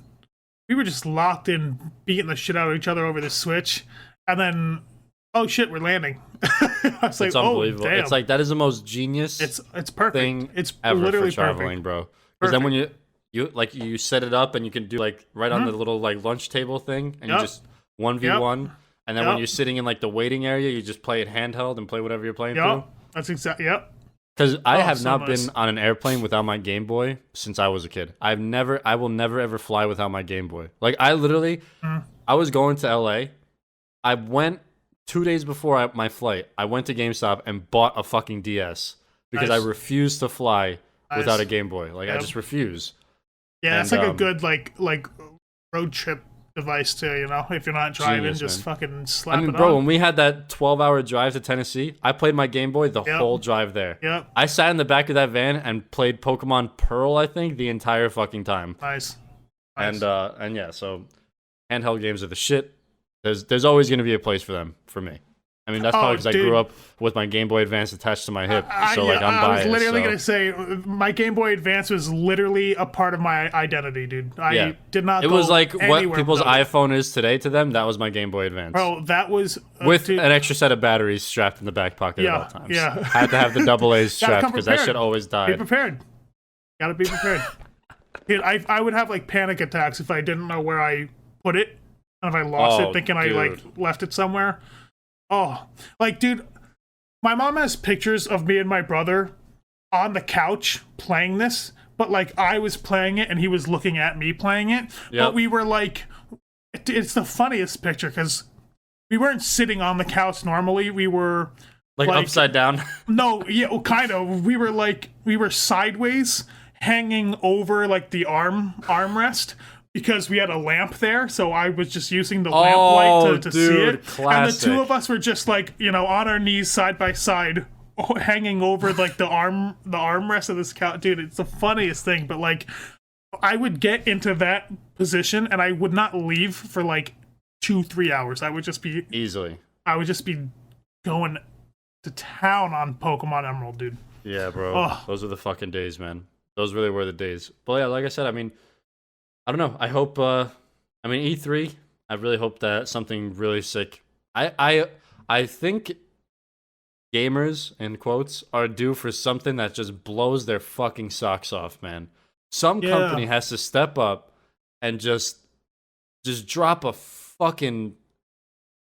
We were just locked in, beating the shit out of each other over the Switch. And then, oh shit, we're landing. I was like, it's unbelievable. Oh, damn. It's like, that is the most genius it's perfect. thing it's ever literally for traveling, perfect. bro. Because then when you set it up and you can do like right on the little like lunch table thing, and you just 1v1, and then when you're sitting in like the waiting area, you just play it handheld and play whatever you're playing through. That's exactly, Because I have not been on an airplane without my Game Boy since I was a kid. I will never ever fly without my Game Boy. Like I literally, I was going to LA. I went 2 days before my flight. I went to GameStop and bought a fucking DS because I refused to fly without a Game Boy. Like I just refuse. Yeah, it's like a good like road trip device too, you know? If you're not driving, genius, just man. fucking slap it on. Bro, when we had that 12-hour drive to Tennessee, I played my Game Boy the whole drive there. Yep. I sat in the back of that van and played Pokemon Pearl, I think, the entire fucking time. Nice. And yeah, so handheld games are the shit. There's always going to be a place for them for me. I mean, that's probably because I grew up with my Game Boy Advance attached to my hip, so like I'm biased. I was literally gonna say my Game Boy Advance was literally a part of my identity, dude. I did not. It was like what people's without iPhone is today to them. That was my Game Boy Advance. Bro, that was with an extra set of batteries strapped in the back pocket at all times. Yeah, had to have the double A's strapped because that shit always died. Be prepared. Gotta be prepared. Dude, I would have like panic attacks if I didn't know where I put it, and if I lost it, thinking I like left it somewhere. Oh, like, dude, my mom has pictures of me and my brother on the couch playing this, but like I was playing it and he was looking at me playing it. Yep. But we were like, it's the funniest picture because we weren't sitting on the couch normally. We were like upside down. No, yeah, kind of. We were sideways, hanging over like the armrest. Because we had a lamp there, so I was just using the lamp light to see it. Classic. And the two of us were just like, you know, on our knees side by side, hanging over like the armrest of this couch. Dude, it's the funniest thing. But like, I would get into that position and I would not leave for like 2-3 hours. I would just be I would just be going to town on Pokemon Emerald, dude. Yeah, bro. Those were the fucking days, man. Those really were the days. But yeah, like I said, I mean, I don't know. I hope. E3. I really hope that something really sick. I think gamers in quotes are due for something that just blows their fucking socks off, man. Some company has to step up and just drop a fucking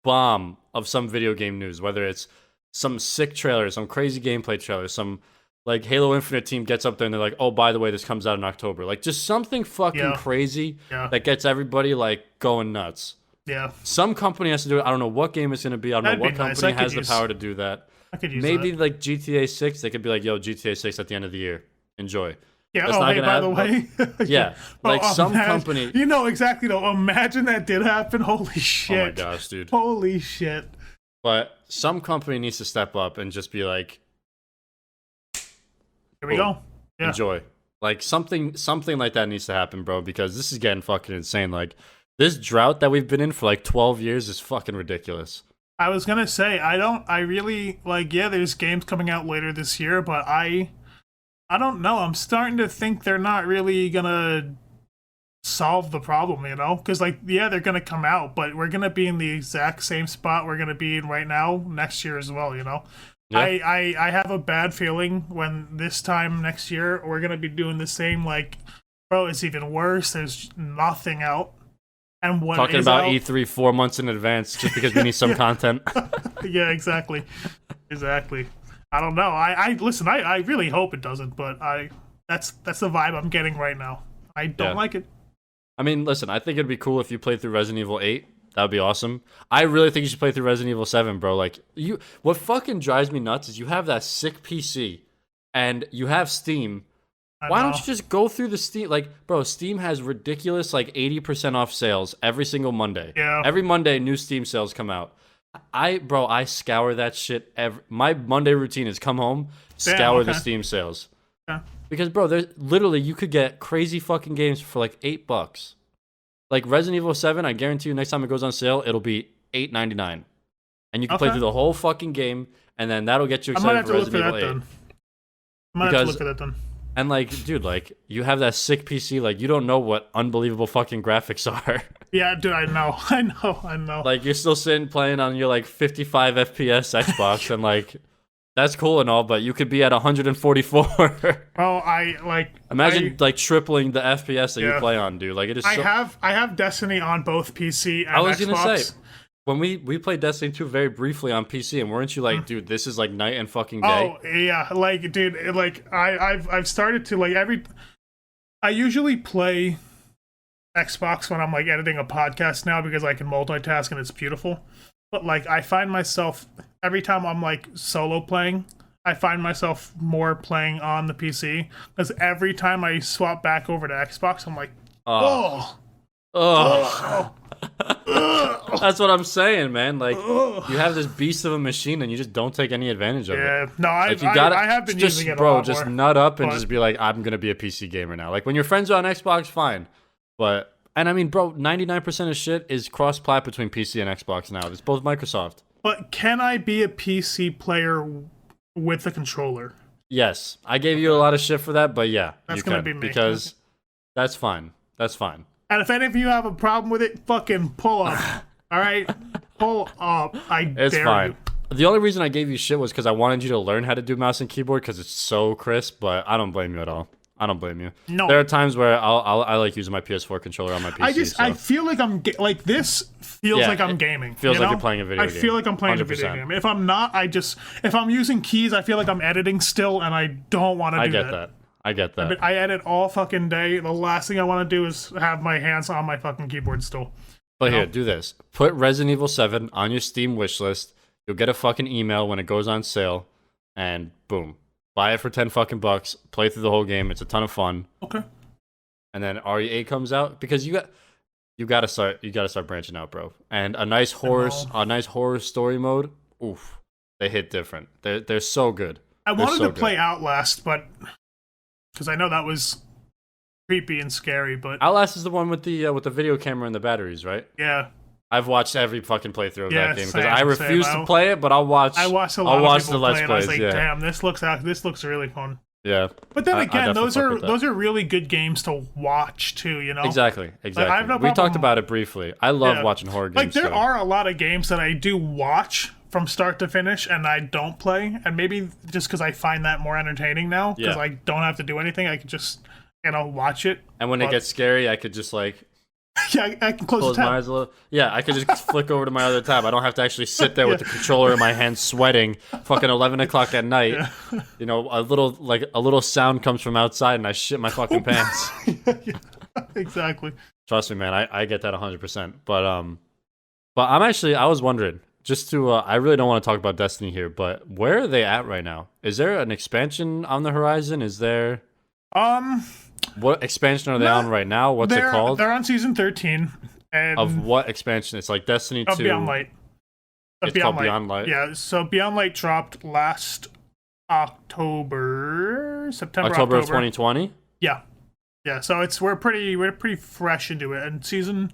bomb of some video game news, whether it's some sick trailer, some crazy gameplay trailer, some like Halo Infinite team gets up there and they're like, oh, by the way, this comes out in October. Like just something fucking Yeah. crazy Yeah. that gets everybody like going nuts. Yeah. Some company has to do it. I don't know what game it's gonna be. I don't That'd know what be nice. company I has could the power to do that. I could use Maybe that. like GTA 6, they could be like, yo, GTA 6 at the end of the year. Enjoy. Yeah. That's Oh, not hey, gonna by the happen, way. Yeah. Like some company. You know exactly though. Imagine that did happen. Holy shit. Oh my gosh, dude. Holy shit. But some company needs to step up and just be like, Here we go. Yeah. enjoy. Like something like that needs to happen, bro, because this is getting fucking insane. Like this drought that we've been in for like 12 years is fucking ridiculous. I was gonna say I really like. Yeah, there's games coming out later this year, but I don't know. I'm starting to think they're not really gonna solve the problem, you know? Because like, yeah, they're gonna come out, but we're gonna be in the exact same spot we're gonna be in right now next year as well, you know? Yeah. I have a bad feeling when this time next year we're gonna be doing the same. Like, bro, it's even worse. There's nothing out, and what Talking is about out, E3 4 months in advance just because we need some content. yeah, exactly. I don't know. I listen. I really hope it doesn't, but that's the vibe I'm getting right now. I don't like it. I mean, listen, I think it'd be cool if you played through Resident Evil 8. That would be awesome. I really think you should play through Resident Evil 7, bro. Like, what fucking drives me nuts is you have that sick PC and you have Steam. Why don't you just go through the Steam? Like, bro, Steam has ridiculous, like, 80% off sales every single Monday. Yeah. Every Monday, new Steam sales come out. I scour that shit. My Monday routine is come home, scour the Steam sales. Yeah. Because, bro, there's literally, you could get crazy fucking games for like $8. Like Resident Evil 7, I guarantee you next time it goes on sale, it'll be $8.99. And you can play through the whole fucking game, and then that'll get you excited for Resident Evil 8. I might have to look for that then. And like, dude, like, you have that sick PC, like, you don't know what unbelievable fucking graphics are. Yeah, dude, I know. Like, you're still sitting playing on your like 55 FPS Xbox, and like, that's cool and all, but you could be at 144. Oh, imagine like tripling the FPS that you play on, dude. Like it is. I have Destiny on both PC and Xbox. I was gonna say when we played Destiny 2 very briefly on PC, and weren't you like, dude, this is like night and fucking day? Oh yeah, like dude, like I've started to like I usually play Xbox when I'm like editing a podcast now because I can multitask and it's beautiful. But like I find myself every time I'm like solo playing, I find myself more playing on the PC because every time I swap back over to Xbox, I'm like, oh. That's what I'm saying, man. Like you have this beast of a machine and you just don't take any advantage of it. Yeah, no, I have been just, using it bro, a lot just more, nut up and just be like, I'm gonna be a PC gamer now. Like when your friends are on Xbox, fine, but. And I mean, bro, 99% of shit is cross-plat between PC and Xbox now. It's both Microsoft. But can I be a PC player with a controller? Yes. I gave you a lot of shit for that, but yeah, that's you gonna can. be me. Because that's fine. That's fine. And if any of you have a problem with it, fucking pull up. All right? Pull up. It's dare fine. you. The only reason I gave you shit was because I wanted you to learn how to do mouse and keyboard because it's so crisp, but I don't blame you at all. I don't blame you. No. There are times where I like using my PS4 controller on my PC. I feel like like this feels like I'm gaming. Feels like you're playing a video game. I feel like I'm playing 100%. A video game. If I'm not, if I'm using keys, I feel like I'm editing still, and I don't want to do that. I get that. But I edit all fucking day. The last thing I want to do is have my hands on my fucking keyboard still. But here, do this. Put Resident Evil 7 on your Steam wishlist. You'll get a fucking email when it goes on sale, and boom. Buy it for 10 fucking bucks. Play through the whole game. It's a ton of fun. Okay. And then RE8 comes out because you gotta start branching out, bro. And a nice horror story mode. Oof, they hit different. They're so good. I wanted to play Outlast, but because I know that was creepy and scary. But Outlast is the one with the video camera and the batteries, right? Yeah. I've watched every fucking playthrough of that game because I refuse refuse to play it, but I'll watch. I watched a lot of people the Let's play it. Plays. I was like, damn, this looks really fun. Yeah. But then again, those are really good games to watch too. You know. Exactly. Like, I have no problem. We talked about it briefly. I love watching horror games. Like there are a lot of games that I do watch from start to finish, and I don't play, and maybe just because I find that more entertaining now, because I don't have to do anything. I can just watch it. And when it gets scary, I could just like. Yeah, I can close the my tab. eyes a little. Yeah, I could just flick over to my other tab. I don't have to actually sit there with the controller in my hand, sweating. Fucking 11 o'clock at night. Yeah. You know, a little sound comes from outside, and I shit my fucking pants. Yeah, exactly. Trust me, man. I get that 100%. But I was wondering. Just to, I really don't want to talk about Destiny here, but where are they at right now? Is there an expansion on the horizon? Is there? What expansion are they on right now? What's it called? They're on season 13. And of what expansion? It's like Destiny 2. Beyond Light. It's called Beyond Light. Yeah, so Beyond Light dropped last October, September, October of October. 2020. Yeah, yeah. So we're pretty fresh into it, and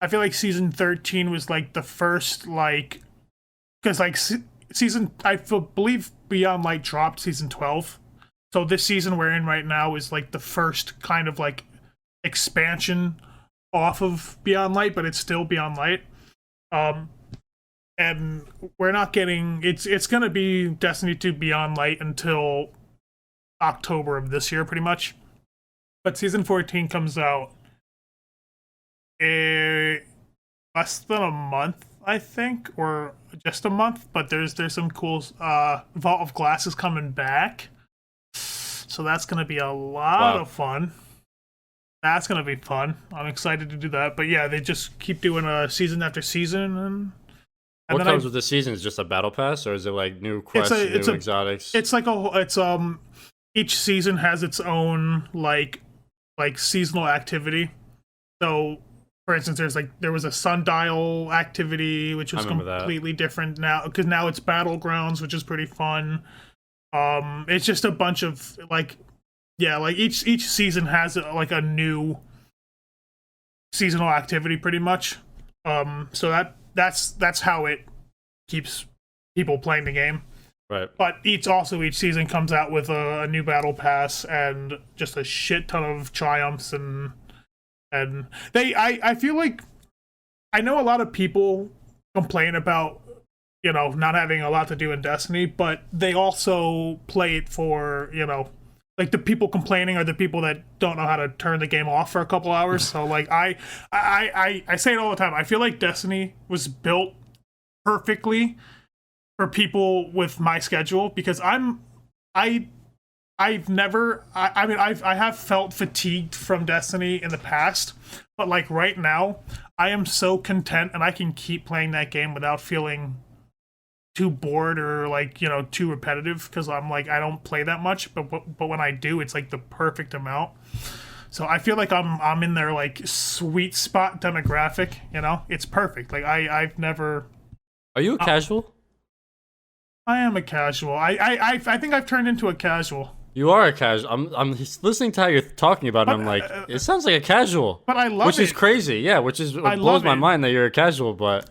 I feel like season 13 was like the first because season I believe Beyond Light dropped season 12. So this season we're in right now is like the first kind of like expansion off of Beyond Light, but it's still Beyond Light. And we're not getting it's gonna be Destiny 2 Beyond Light until October of this year, pretty much. But season 14 comes out less than a month, I think, or just a month. But there's some cool Vault of Glass is coming back, so that's gonna be a lot of fun. That's gonna be fun. I'm excited to do that. But yeah, they just keep doing season after season. And what comes with the season? Is just a battle pass, or is it like new quests, new exotics? It's like each season has its own like seasonal activity. So, for instance, there was a sundial activity, which was completely different now, because now it's battlegrounds, which is pretty fun. It's just a bunch of each season has like a new seasonal activity, pretty much. So that's how it keeps people playing the game. Right. But each season comes out with a new battle pass and just a shit ton of triumphs and I feel like I know a lot of people complain about not having a lot to do in Destiny, but they also play it for like the people complaining are the people that don't know how to turn the game off for a couple hours. So like I say it all the time. I feel like Destiny was built perfectly for people with my schedule, because I have felt fatigued from Destiny in the past, but like right now I am so content and I can keep playing that game without feeling too bored or like too repetitive, because I'm like I don't play that much, but when I do, it's like the perfect amount. So I feel like I'm in their like sweet spot demographic. It's perfect. Like I've never. Are you a casual? I am a casual. I think I've turned into a casual. You are a casual. I'm listening to how you're talking about it, and I'm like, it sounds like a casual. But I love it. Which is crazy. Yeah, which blows my mind that you're a casual, but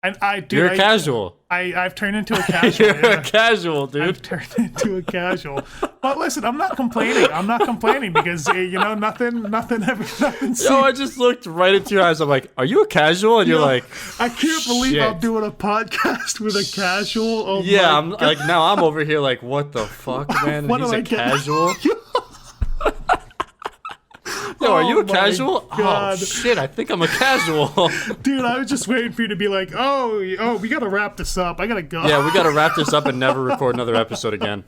and you're a casual. I've turned into a casual. You're a casual, dude. I've turned into a casual. But listen, I'm not complaining. Because nothing ever. Yo, I just looked right into your eyes. I'm like, are you a casual? And you're like, I can't believe I'm doing a podcast with a casual. Oh yeah, I'm like, now I'm over here like, what the fuck, man? And he's a casual. Yo, are you a casual? God. Oh shit, I think I'm a casual. Dude, I was just waiting for you to be like, oh, we gotta wrap this up. I gotta go. Yeah, we gotta wrap this up and never record another episode again.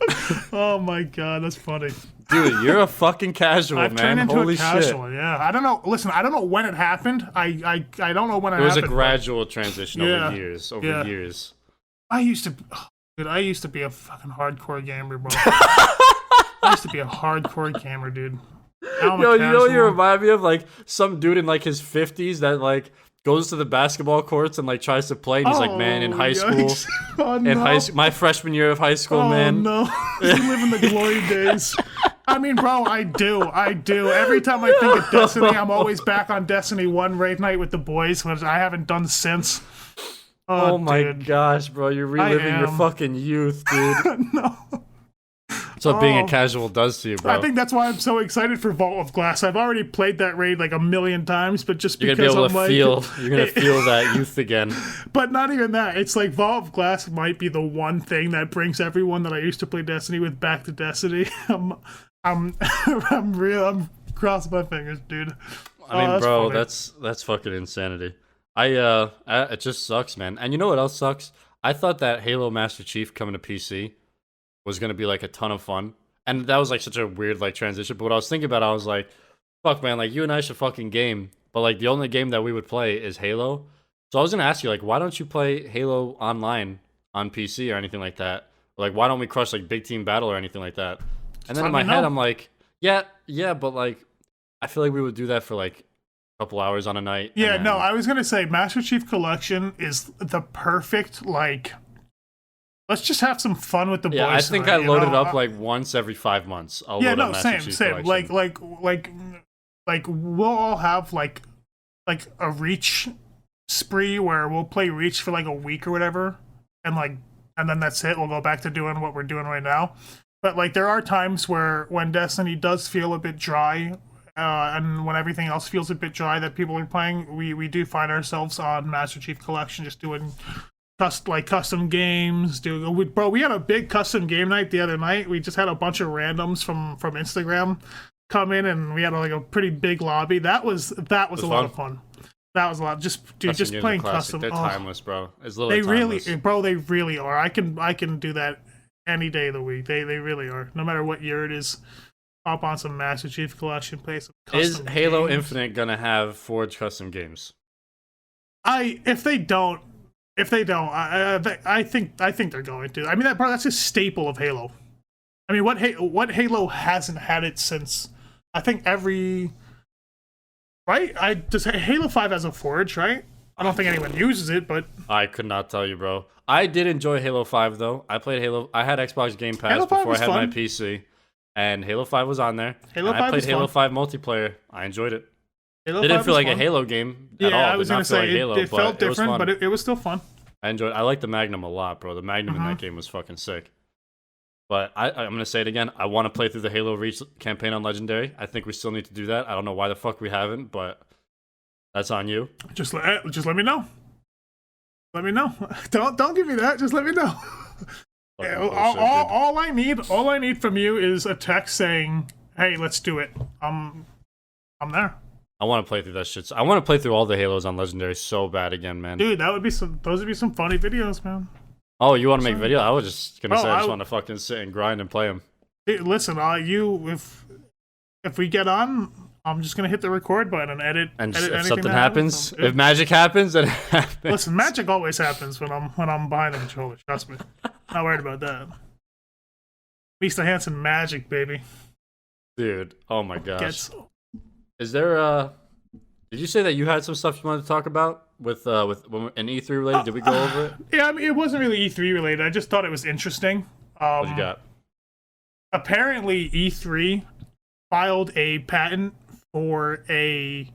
Oh my god, that's funny. Dude, you're a fucking casual, I've man. Turned into Holy a casual, shit. Yeah, I don't know. Listen, I don't know when it happened. I don't know when it happened. It was a gradual transition over years. Years. I used to be a fucking hardcore gamer, bro. I used to be a hardcore gamer, dude. Yo, you know what you remind me of? Like some dude in like his 50s that like goes to the basketball courts and like tries to play, and he's like, man, in high school, my freshman year of high school, man. No, you live in the glory days. I mean, bro, I do. Every time I think of Destiny, I'm always back on Destiny 1 raid night with the boys, which I haven't done since. Oh my gosh, bro, you're reliving your fucking youth, dude. No. That's what being a casual does to you, bro. I think that's why I'm so excited for Vault of Glass. I've already played that raid like a million times, but just you're because you're gonna feel that youth again. But not even that. It's like Vault of Glass might be the one thing that brings everyone that I used to play Destiny with back to Destiny. I'm crossing my fingers, dude. I mean, that's bro, funny. that's fucking insanity. It just sucks, man. And you know what else sucks? I thought that Halo Master Chief coming to PC was gonna be like a ton of fun, and that was like such a weird like transition. But what I was thinking about, I was like, fuck, man, like you and I should fucking game, but like the only game that we would play is Halo. So I was gonna ask you, like, why don't you play Halo online on PC or anything like that? Like, why don't we crush like Big Team Battle or anything like that? And then let in my me head, know. I'm like, yeah, but like, I feel like we would do that for like a couple hours on a night. Yeah, And no, then, I was gonna say Master Chief Collection is the perfect like. Let's just have some fun with the yeah, I boys. think tonight, I load it know? up like once every 5 months. I'll Yeah, load up no, Master same, Chief same. Collection. Like we'll all have like a reach spree where we'll play reach for like a week or whatever, and like and then that's it. We'll go back to doing what we're doing right now. But like there are times where when Destiny does feel a bit dry, and when everything else feels a bit dry that people are playing, we do find ourselves on Master Chief Collection just doing custom games. Bro, we had a big custom game night the other night. We just had a bunch of randoms from Instagram come in, and we had like a pretty big lobby. That was a lot of fun. That was a lot. Just playing custom. They're timeless, bro. It's They literally timeless. they really are. I can do that any day of the week. They really are. No matter what year it is, hop on some Master Chief Collection, play some custom Is Halo games. Infinite gonna have Forge custom games? If they don't, I think they're going to. I mean, that's a staple of Halo. I mean, what Halo hasn't had it since? I think every right. Does Halo 5 has a Forge, right? I don't think anyone uses it, but I could not tell you, bro. I did enjoy Halo 5 though. I played Halo. I had Xbox Game Pass Halo 5 before I was had fun. my PC, and Halo 5 was on there. Halo and 5 I played was Halo fun. 5 multiplayer. I enjoyed it. Halo It didn't 5 feel was like fun. a Halo game at all. Yeah, I It was did gonna not feel say like Halo, it felt but it was different, fun. but it was still fun. I enjoyed. I liked the Magnum a lot, bro. The Magnum in that game was fucking sick. But I'm gonna say it again. I want to play through the Halo Reach campaign on Legendary. I think we still need to do that. I don't know why the fuck we haven't, but that's on you. Just let me know. Let me know. Don't give me that. Just let me know. Fucking Yeah, bullshit, dude. all I need from you is a text saying, "Hey, let's do it." I'm there. I want to play through that shit. I want to play through all the Halos on Legendary so bad again, man. Dude, those would be some funny videos, man. Oh, you want to make video? I was just gonna Bro, say I just want to fucking sit and grind and play them. Hey, listen, if we get on, I'm just gonna hit the record button and edit. And edit if anything something that happens, happens. if magic happens, then it happens. Listen, magic always happens when I'm behind the controller. Trust me, not worried about that. MeestaHansen magic, baby. Dude, oh my gosh. Gets Is there did you say that you had some stuff you wanted to talk about with an E3 related? Did we go over it? yeah. I mean, it wasn't really E3 related. I just thought it was interesting. What you got? Apparently, E3 filed a patent for a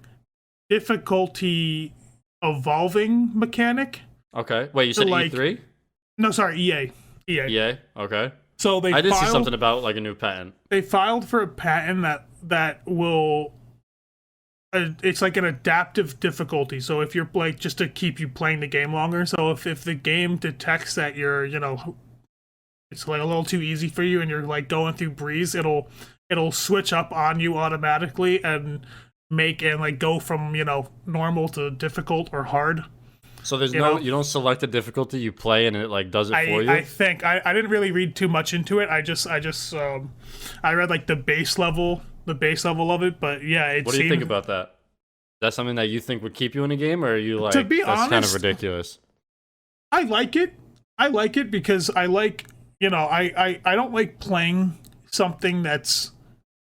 difficulty evolving mechanic. Okay. Wait, you said like- E3? No, sorry, EA. EA? Okay. So I did see something about like a new patent. They filed for a patent that will. It's like an adaptive difficulty. So if you're like just to keep you playing the game longer. So if the game detects that you're it's like a little too easy for you and you're like going through breeze, it'll switch up on you automatically and like go from normal to difficult or hard. So there's you don't select the difficulty, you play and it like does it for you? I think I didn't really read too much into it. I read like the base level of it, but yeah, what do you think about that? Is that something that you think would keep you in a game, or are you like, to be that's honest, kind of ridiculous? I like it because I like I don't like playing something that's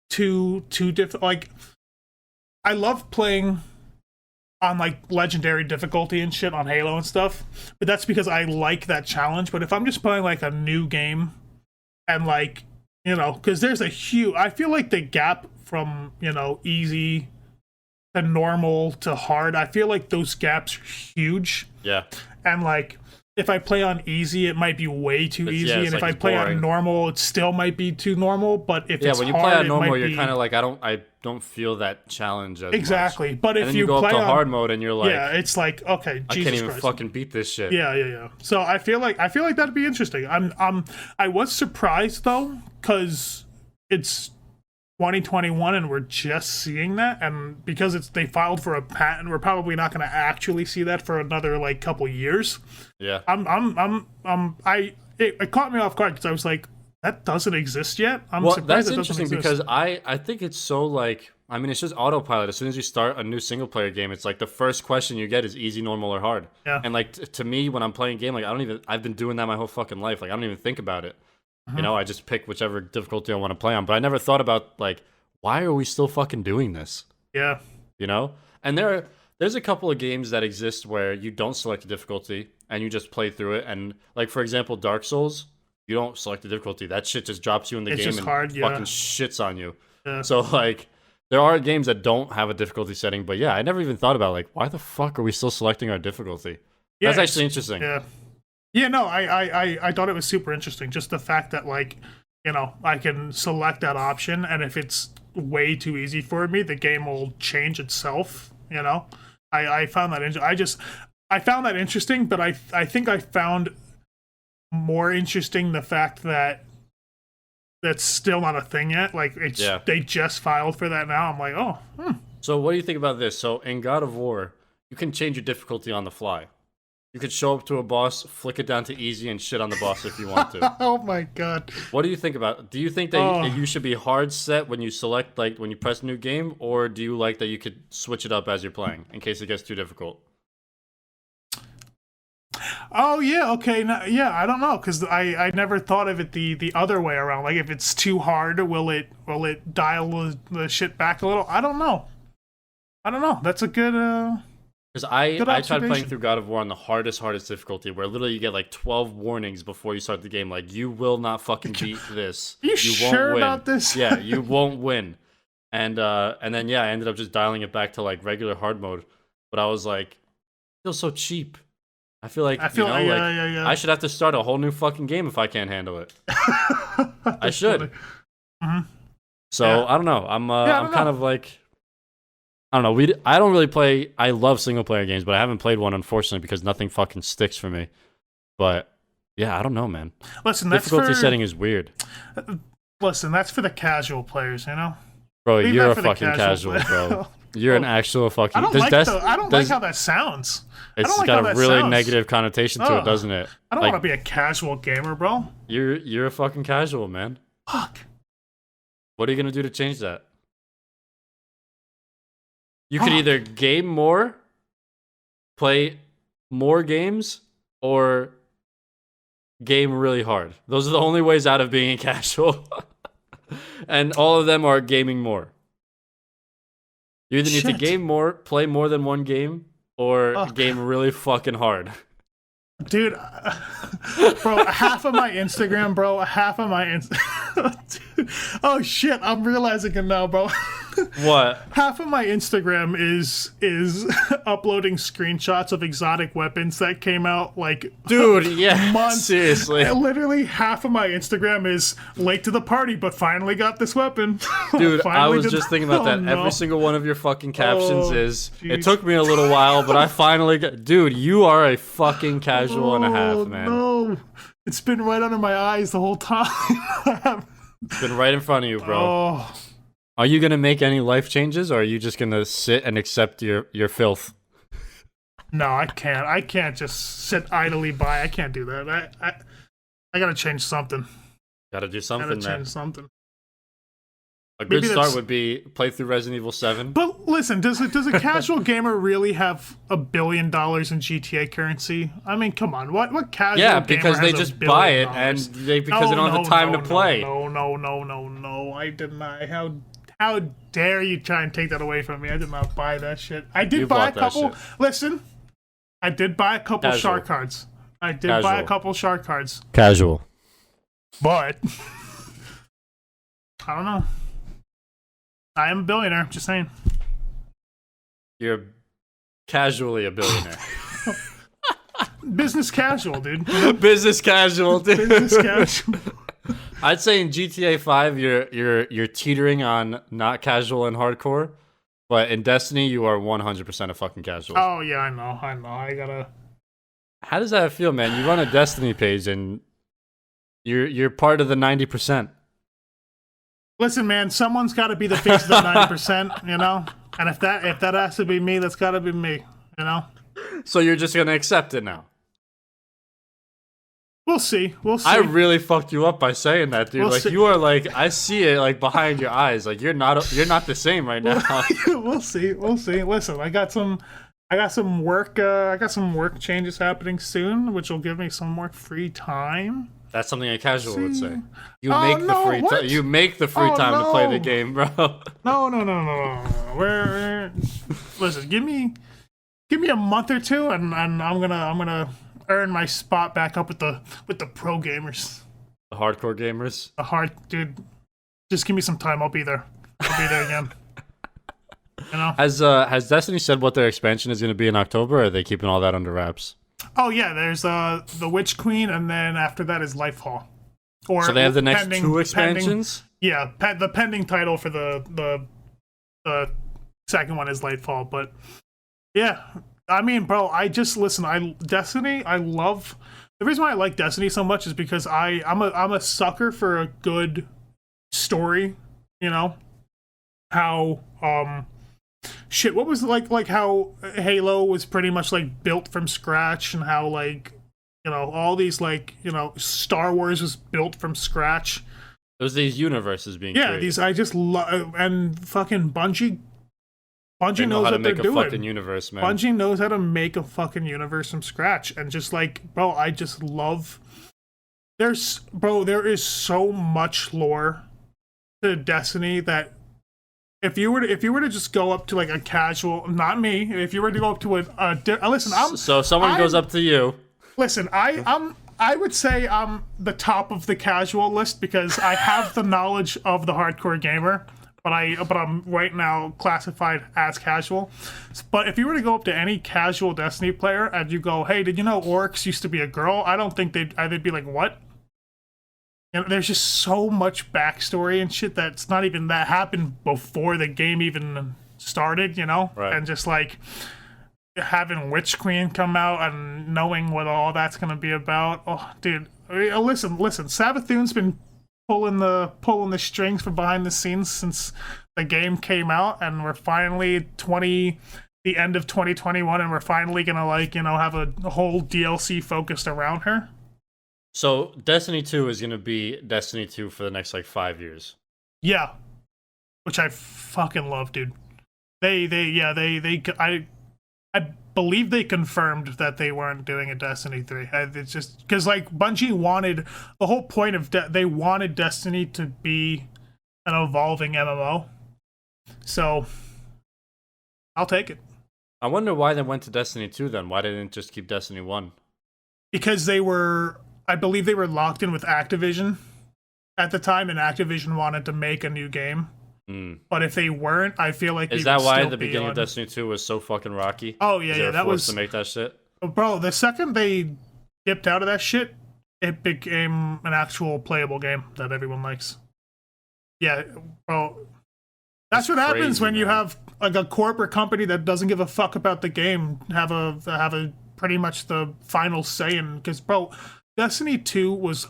too difficult. Like I love playing on like legendary difficulty and shit on Halo and stuff, but that's because I like that challenge. But if I'm just playing like a new game and like because there's I feel like the gap from easy to normal to hard, I feel like those gaps are huge. Yeah. And like if I play on easy, it might be way too easy, and if I play boring. on normal, it still might be too normal. But if yeah, it's when you hard, play on normal, you're be... kind of like I don't feel that challenge as exactly. much. But if and then you go play up to on hard mode and you're like, yeah, it's like okay, I Jesus can't even Christ. fucking beat this shit. Yeah. So I feel like that'd be interesting. I was surprised though, because it's 2021 and we're just seeing that, and because they filed for a patent, we're probably not going to actually see that for another like couple years. Yeah. It caught me off guard because I was like, that doesn't exist yet. Well, that's interesting because I think it's so like, I mean, it's just autopilot. As soon as you start a new single player game, it's like the first question you get is easy, normal, or hard. Yeah. And like to me, when I'm playing a game, like I've been doing that my whole fucking life. Like I don't even think about it. You know, I just pick whichever difficulty I want to play on. But I never thought about like, why are we still fucking doing this? Yeah. You know? And there's a couple of games that exist where you don't select a difficulty and you just play through it. And like, for example, Dark Souls, you don't select the difficulty. That shit just drops you in the game and hard, fucking shits on you. Yeah. So like, there are games that don't have a difficulty setting. But yeah, I never even thought about like, why the fuck are we still selecting our difficulty? Yeah, that's actually interesting. Yeah. Yeah, no, I thought it was super interesting. Just the fact that, like, you know, I can select that option, and if it's way too easy for me, the game will change itself, you know? I found that I found that interesting, but I think I found more interesting the fact that that's still not a thing yet. Like, they just filed for that now. I'm like, oh, So what do you think about this? So in God of War, you can change your difficulty on the fly. You could show up to a boss, flick it down to easy, and shit on the boss if you want to. Oh my god. What do you think about it? Do you think that you should be hard set when you select, like, when you press new game? Or do you like that you could switch it up as you're playing, in case it gets too difficult? Oh, yeah, okay. No, yeah, I don't know, because I never thought of it the other way around. Like, if it's too hard, will it dial the shit back a little? I don't know. That's a good... Because I tried playing through God of War on the hardest difficulty, where literally you get like 12 warnings before you start the game. Like, you will not fucking beat this. You won't sure win. about this? Yeah, you won't win. And then yeah, I ended up just dialing it back to like regular hard mode. But I was like, it feels so cheap. I feel like I should have to start a whole new fucking game if I can't handle it. I should. Mm-hmm. So Yeah. I don't know. I'm kind of like, I don't know. I don't really play. I love single player games, but I haven't played one, unfortunately, because nothing fucking sticks for me. But yeah, I don't know, man. Listen, that's difficulty setting is weird. Listen, that's for the casual players, you know. Bro, Leave you're a that for the fucking casual, casual bro. You're an actual fucking. I don't like how that sounds. It's got a really negative connotation to it, doesn't it? I don't want to be a casual gamer, bro. You're a fucking casual, man. Fuck. What are you gonna do to change that? You could either game more, play more games, or game really hard. Those are the only ways out of being a casual. And all of them are gaming more. You either need to game more, play more than one game, or game really fucking hard. Dude, bro, half of my Instagram, bro, oh shit, I'm realizing it now, bro. What? Half of my Instagram is uploading screenshots of exotic weapons that came out like months. Seriously. Literally half of my Instagram is late to the party, but finally got this weapon. Dude, I was just thinking about that. No. Every single one of your fucking captions is, it took me a little while, but I finally got... Dude, you are a fucking casual and a half, man. No, it's been right under my eyes the whole time. It's been right in front of you, bro. Oh. Are you gonna make any life changes, or are you just gonna sit and accept your filth? No, I can't. I can't just sit idly by. I can't do that. I gotta change something. Gotta do something, man. A good start would be play through Resident Evil 7. But listen, does a casual gamer really have $1 billion in GTA currency? I mean, come on, what casual gamer because they has just $1 billion? buy it and they don't have the time to play. No, I did not. How dare you try and take that away from me? I did not buy that shit. I did buy a couple. Listen, I did buy a couple shark cards. I did buy a couple shark cards. Casual. But I don't know. I am a billionaire, just saying. You're casually a billionaire. Business casual, dude. Business casual, dude. Business casual. I'd say in GTA 5 you're teetering on not casual and hardcore, but in Destiny you are 100% a fucking casual. Oh yeah, I know. I gotta. How does that feel, man? You run a Destiny page and you're part of the 90%. Listen, man, someone's got to be the face of the 90%, you know? And if that has to be me, that's got to be me, you know? So you're just gonna accept it now? We'll see. We'll see. I really fucked you up by saying that, dude. We'll like see. you are like, I see it like behind your eyes. Like you're not the same right now. We'll see. We'll see. Listen, I got some work. I got some work changes happening soon, which will give me some more free time. That's something a casual would say. You Oh, make the no, free what? time. You make the free Oh, time to play the no. game, bro. No. Listen, give me a month or two, and I'm gonna earn my spot back up with the pro gamers. The hardcore gamers. The hard dude. Just give me some time. I'll be there. I'll be there again. You know. Has Destiny said what their expansion is going to be in October, or are they keeping all that under wraps? Oh yeah, there's the Witch Queen, and then after that is Lifefall. Or So they have the next pending- two expansions? The pending title for the second one is Lightfall, but yeah, I mean, bro, Destiny. I love the reason why I like Destiny so much is because I'm a sucker for a good story. You know how what was it like how Halo was pretty much like built from scratch, and how like all these Star Wars was built from scratch. There's these universes being created. These I just love, and fucking Bungie They know knows how to what they're make a doing. fucking universe, man. Bungie knows how to make a fucking universe from scratch, and just like, bro, I just love. There is so much lore to Destiny that if you were to just go up to like a casual, not me, if you were to go up to listen, So if someone goes up to you. Listen, I would say I'm the top of the casual list because I have the knowledge of the hardcore gamer, but I'm right now classified as casual. But if you were to go up to any casual Destiny player and you go, "Hey, did you know orcs used to be a girl?" I don't think they'd be like, "What?" There's just so much backstory and shit that's not even that happened before the game even started, Right. And just like having Witch Queen come out and knowing what all that's gonna be about. Oh, dude, listen. Savathun's been pulling the strings from behind the scenes since the game came out, and we're finally the end of 2021, and we're finally gonna have a whole DLC focused around her. So Destiny 2 is going to be Destiny 2 for the next 5 years. Yeah, which I fucking love, dude. I believe they confirmed that they weren't doing a Destiny 3. It's just because Bungie wanted the whole point of they wanted Destiny to be an evolving MMO. So I'll take it. I wonder why they went to Destiny 2 then. Why didn't they just keep Destiny 1? Because I believe they were locked in with Activision at the time, and Activision wanted to make a new game. But if they weren't, I feel like is that why the beginning of Destiny 2 was so fucking rocky? Oh yeah, that was to make that shit. Bro, the second they dipped out of that shit, it became an actual playable game that everyone likes. Yeah, bro. That's what happens crazy, when you man. have a corporate company that doesn't give a fuck about the game have a pretty much the final say in. Because bro, Destiny 2 was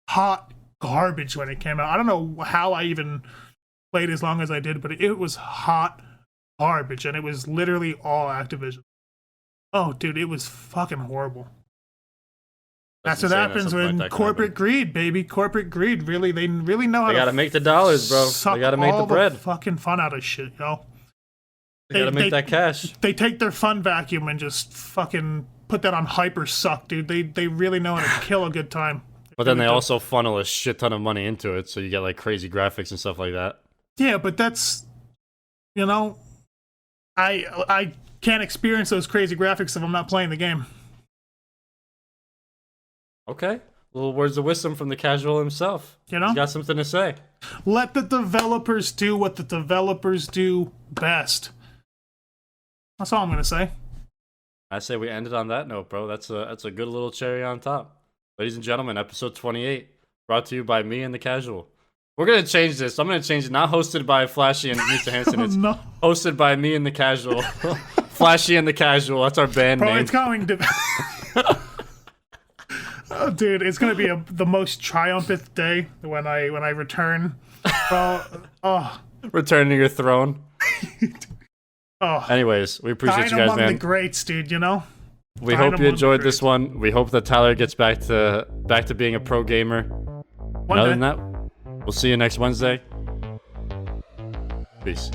hot garbage when it came out. I don't know how I even played as long as I did, but it was hot garbage, and it was literally all Activision. Oh, dude, it was fucking horrible. That's what happens when corporate greed, baby. Corporate greed. Really, they really know how They gotta make the dollars, bro. They gotta make the bread. Fucking fun out of shit, yo. They gotta make that cash. They take their fun vacuum and just fucking put that on hyper suck, dude. They really know how to kill a good time. But then they also funnel a shit ton of money into it, so you get crazy graphics and stuff like that. Yeah, but that's, I can't experience those crazy graphics if I'm not playing the game. Okay. Little words of wisdom from the casual himself. He's got something to say. Let the developers do what the developers do best. That's all I'm gonna say. I say we ended on that note, bro. That's a good little cherry on top. Ladies and gentlemen, episode 28, brought to you by me and the casual. We're gonna change this. I'm gonna change it. Not hosted by Flashy and MeestaHansen. It's hosted by me and the casual. Flashy and the casual. That's our band name. It's going to. Oh, dude, it's gonna be the most triumphant day when I return Bro, oh, Return to your throne. oh. Anyways, we appreciate Dying you guys, among man. the greats, dude, you know? We Dying hope you among enjoyed the this greats. one. We hope that Tyler gets back to being a pro gamer. And other than that, we'll see you next Wednesday. Peace.